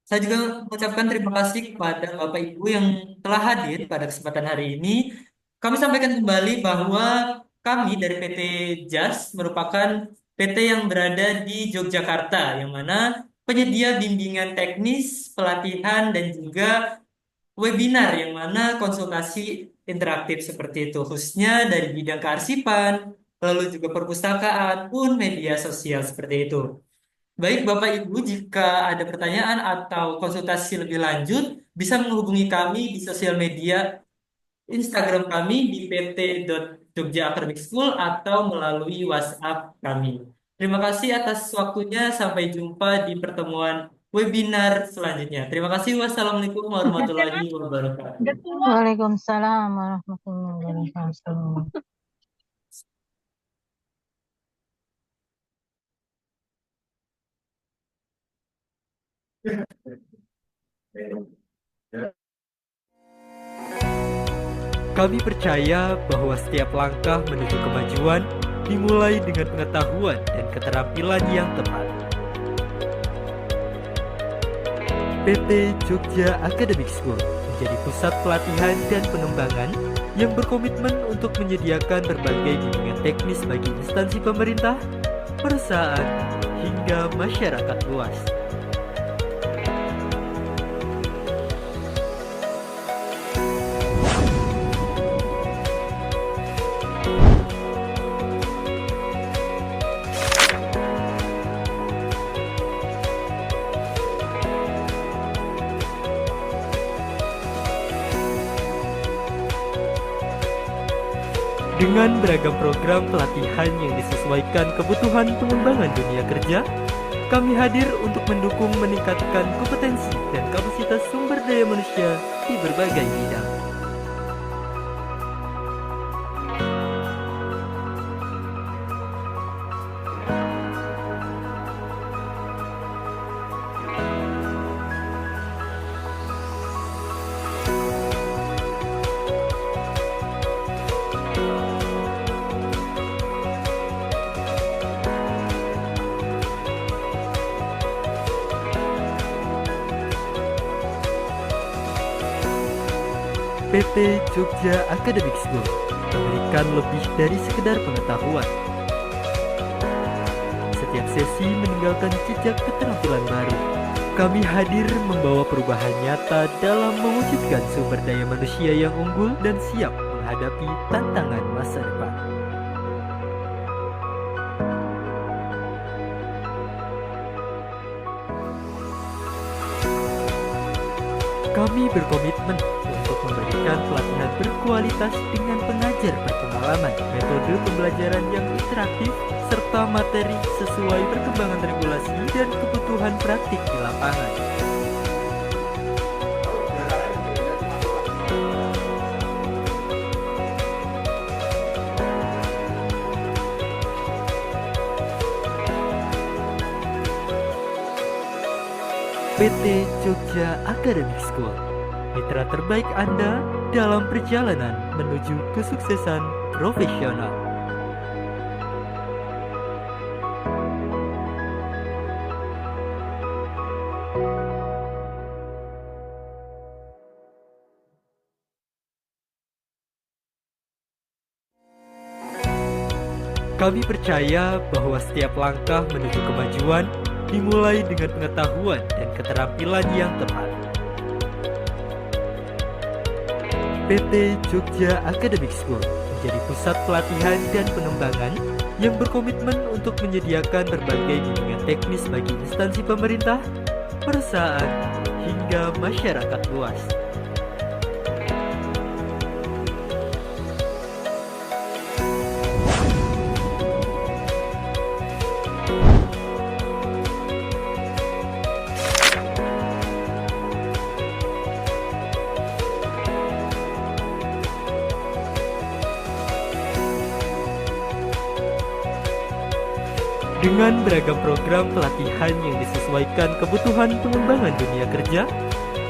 Saya juga mengucapkan terima kasih kepada Bapak Ibu yang telah hadir pada kesempatan hari ini. Kami sampaikan kembali bahwa kami dari PT JAS merupakan PT yang berada di Yogyakarta, yang mana penyedia bimbingan teknis, pelatihan, dan juga webinar yang mana konsultasi interaktif seperti itu, khususnya dari bidang kearsipan, lalu juga perpustakaan pun media sosial seperti itu. Baik Bapak Ibu, jika ada pertanyaan atau konsultasi lebih lanjut, bisa menghubungi kami di sosial media Instagram kami di pt.jogja Academic School atau melalui WhatsApp kami. Terima kasih atas waktunya. Sampai jumpa di pertemuan webinar selanjutnya. Terima kasih. Wassalamualaikum warahmatullahi wabarakatuh. Waalaikumsalam warahmatullahi wabarakatuh. Kami percaya bahwa setiap langkah menuju kemajuan dimulai dengan pengetahuan dan keterampilan yang tepat. PT Jogja Academic School menjadi pusat pelatihan dan pengembangan yang berkomitmen untuk menyediakan berbagai bimbingan teknis bagi instansi pemerintah, perusahaan, hingga masyarakat luas. Dengan beragam program pelatihan yang disesuaikan kebutuhan pengembangan dunia kerja, kami hadir untuk mendukung meningkatkan kompetensi dan kapasitas sumber daya manusia di berbagai bidang. PT Jogja Academic School memberikan lebih dari sekedar pengetahuan. Setiap sesi meninggalkan jejak keterampilan baru. Kami hadir membawa perubahan nyata dalam mewujudkan sumber daya manusia yang unggul dan siap menghadapi tantangan masa depan. Kami berkomitmen untuk memberikan pelatihan berkualitas dengan pengajar berpengalaman, metode pembelajaran yang interaktif, serta materi sesuai perkembangan regulasi dan kebutuhan praktik di lapangan. PT Jogja Academic School, mitra terbaik Anda dalam perjalanan menuju kesuksesan profesional. Kami percaya bahwa setiap langkah menuju kemajuan dimulai dengan pengetahuan dan keterampilan yang tepat. PT Jogja Academic School menjadi pusat pelatihan dan pengembangan yang berkomitmen untuk menyediakan berbagai bimbingan teknis bagi instansi pemerintah, perusahaan, hingga masyarakat luas. Dengan beragam program pelatihan yang disesuaikan kebutuhan pengembangan dunia kerja,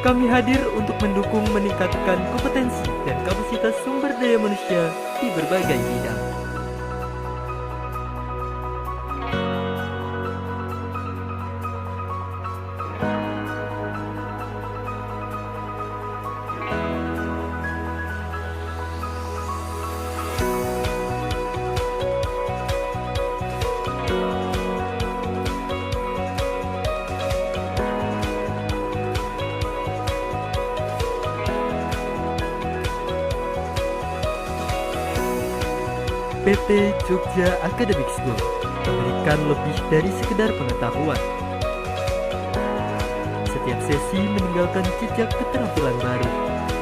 kami hadir untuk mendukung meningkatkan kompetensi dan kapasitas sumber daya manusia di berbagai bidang. PT Jogja Academic School memberikan lebih dari sekedar pengetahuan. Setiap sesi meninggalkan jejak keterampilan baru.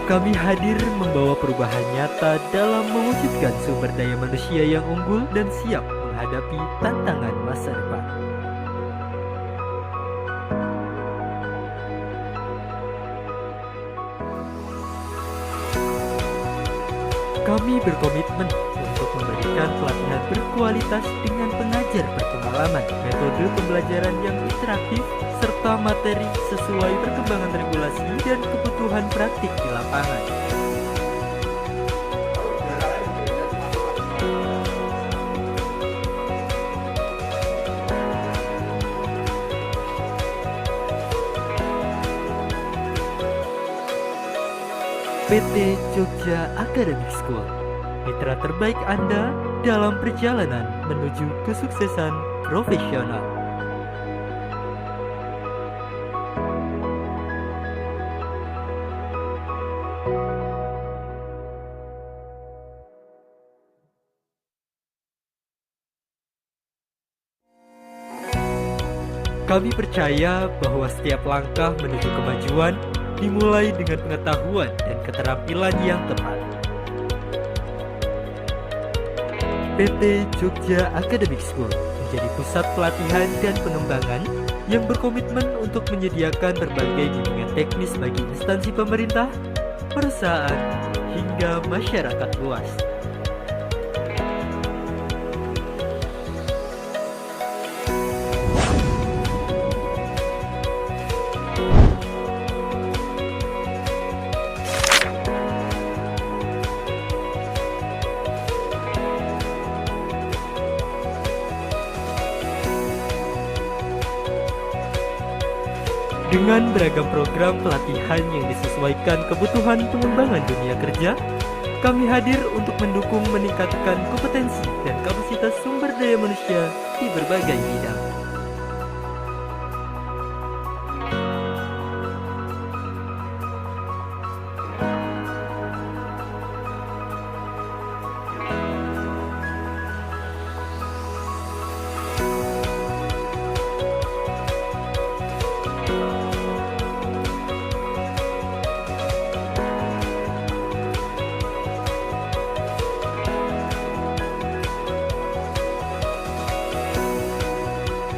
Kami hadir membawa perubahan nyata dalam mewujudkan sumber daya manusia yang unggul dan siap menghadapi tantangan masa depan. Kami berkomitmen untuk memberikan pelatihan berkualitas dengan pengajar berpengalaman, metode pembelajaran yang interaktif, serta materi sesuai perkembangan regulasi dan kebutuhan praktik di lapangan. PT Jogja Academic School, mitra terbaik Anda dalam perjalanan menuju kesuksesan profesional. Kami percaya bahwa setiap langkah menuju kemajuan dimulai dengan pengetahuan dan keterampilan yang tepat. PT Jogja Academic School menjadi pusat pelatihan dan pengembangan yang berkomitmen untuk menyediakan berbagai bimbingan teknis bagi instansi pemerintah, perusahaan, hingga masyarakat luas. Dengan beragam program pelatihan yang disesuaikan kebutuhan pengembangan dunia kerja, kami hadir untuk mendukung meningkatkan kompetensi dan kapasitas sumber daya manusia di berbagai bidang.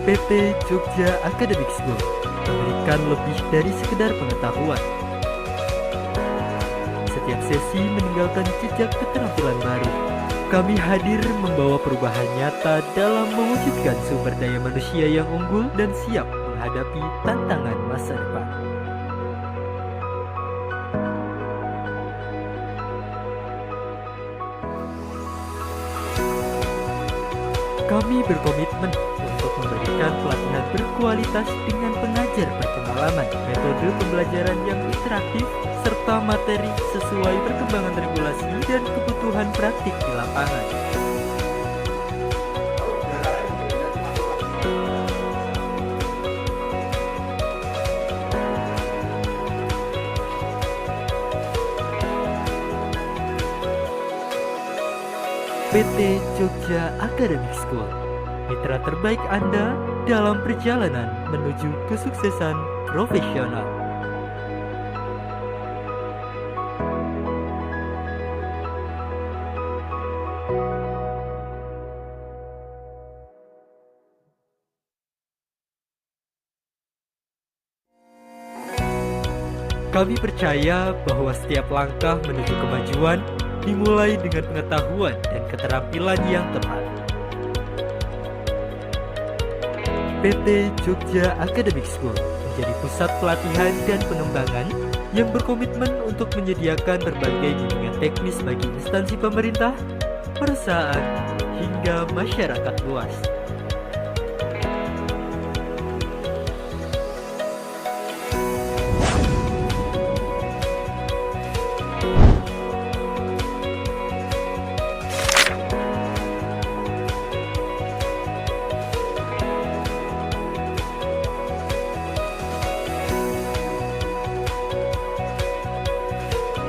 PT Jogja Academic School memberikan lebih dari sekedar pengetahuan. Setiap sesi meninggalkan jejak keterampilan baru. Kami hadir membawa perubahan nyata dalam mewujudkan sumber daya manusia yang unggul dan siap menghadapi tantangan masa depan. Kami berkomitmen untuk memberikan pelatihan berkualitas dengan pengajar berpengalaman, metode pembelajaran yang interaktif, serta materi sesuai perkembangan regulasi dan kebutuhan praktik di lapangan. PT Jogja Academic School, mitra terbaik Anda dalam perjalanan menuju kesuksesan profesional. Kami percaya bahwa setiap langkah menuju kemajuan dimulai dengan pengetahuan dan keterampilan yang tepat. PT Jogja Academic School menjadi pusat pelatihan dan pengembangan yang berkomitmen untuk menyediakan berbagai bimbingan teknis bagi instansi pemerintah, perusahaan, hingga masyarakat luas.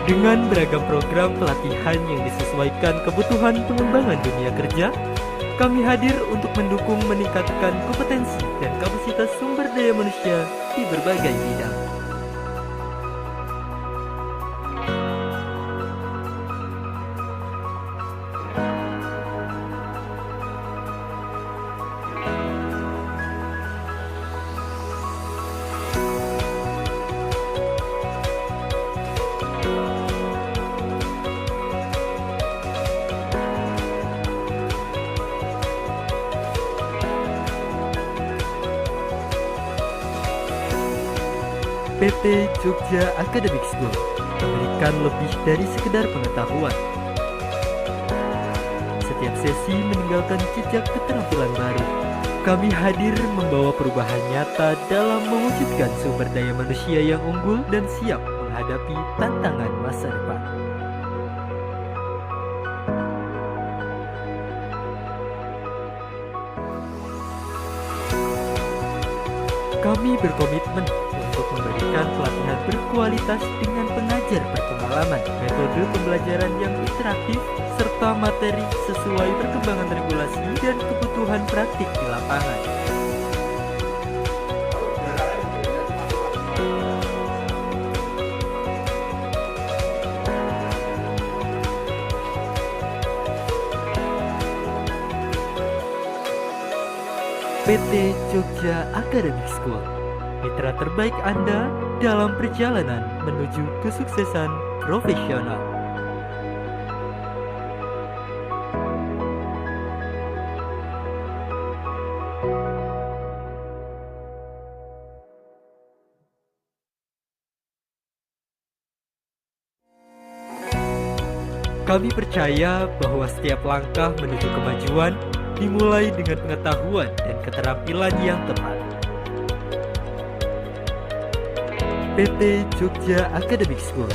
Dengan beragam program pelatihan yang disesuaikan kebutuhan pengembangan dunia kerja, kami hadir untuk mendukung meningkatkan kompetensi dan kapasitas sumber daya manusia di berbagai bidang. PT Jogja Academic School memberikan lebih dari sekedar pengetahuan. Setiap sesi meninggalkan jejak keterampilan baru. Kami hadir membawa perubahan nyata dalam mewujudkan sumber daya manusia yang unggul dan siap menghadapi tantangan masa depan. Kami berkomitmen untuk memberikan pelatihan berkualitas dengan pengajar berpengalaman, metode pembelajaran yang interaktif, serta materi sesuai perkembangan regulasi dan kebutuhan praktik di lapangan. PT Jogja Academic School, mitra terbaik Anda dalam perjalanan menuju kesuksesan profesional. Kami percaya bahwa setiap langkah menuju kemajuan dimulai dengan pengetahuan dan keterampilan yang tepat. PT Jogja Academic School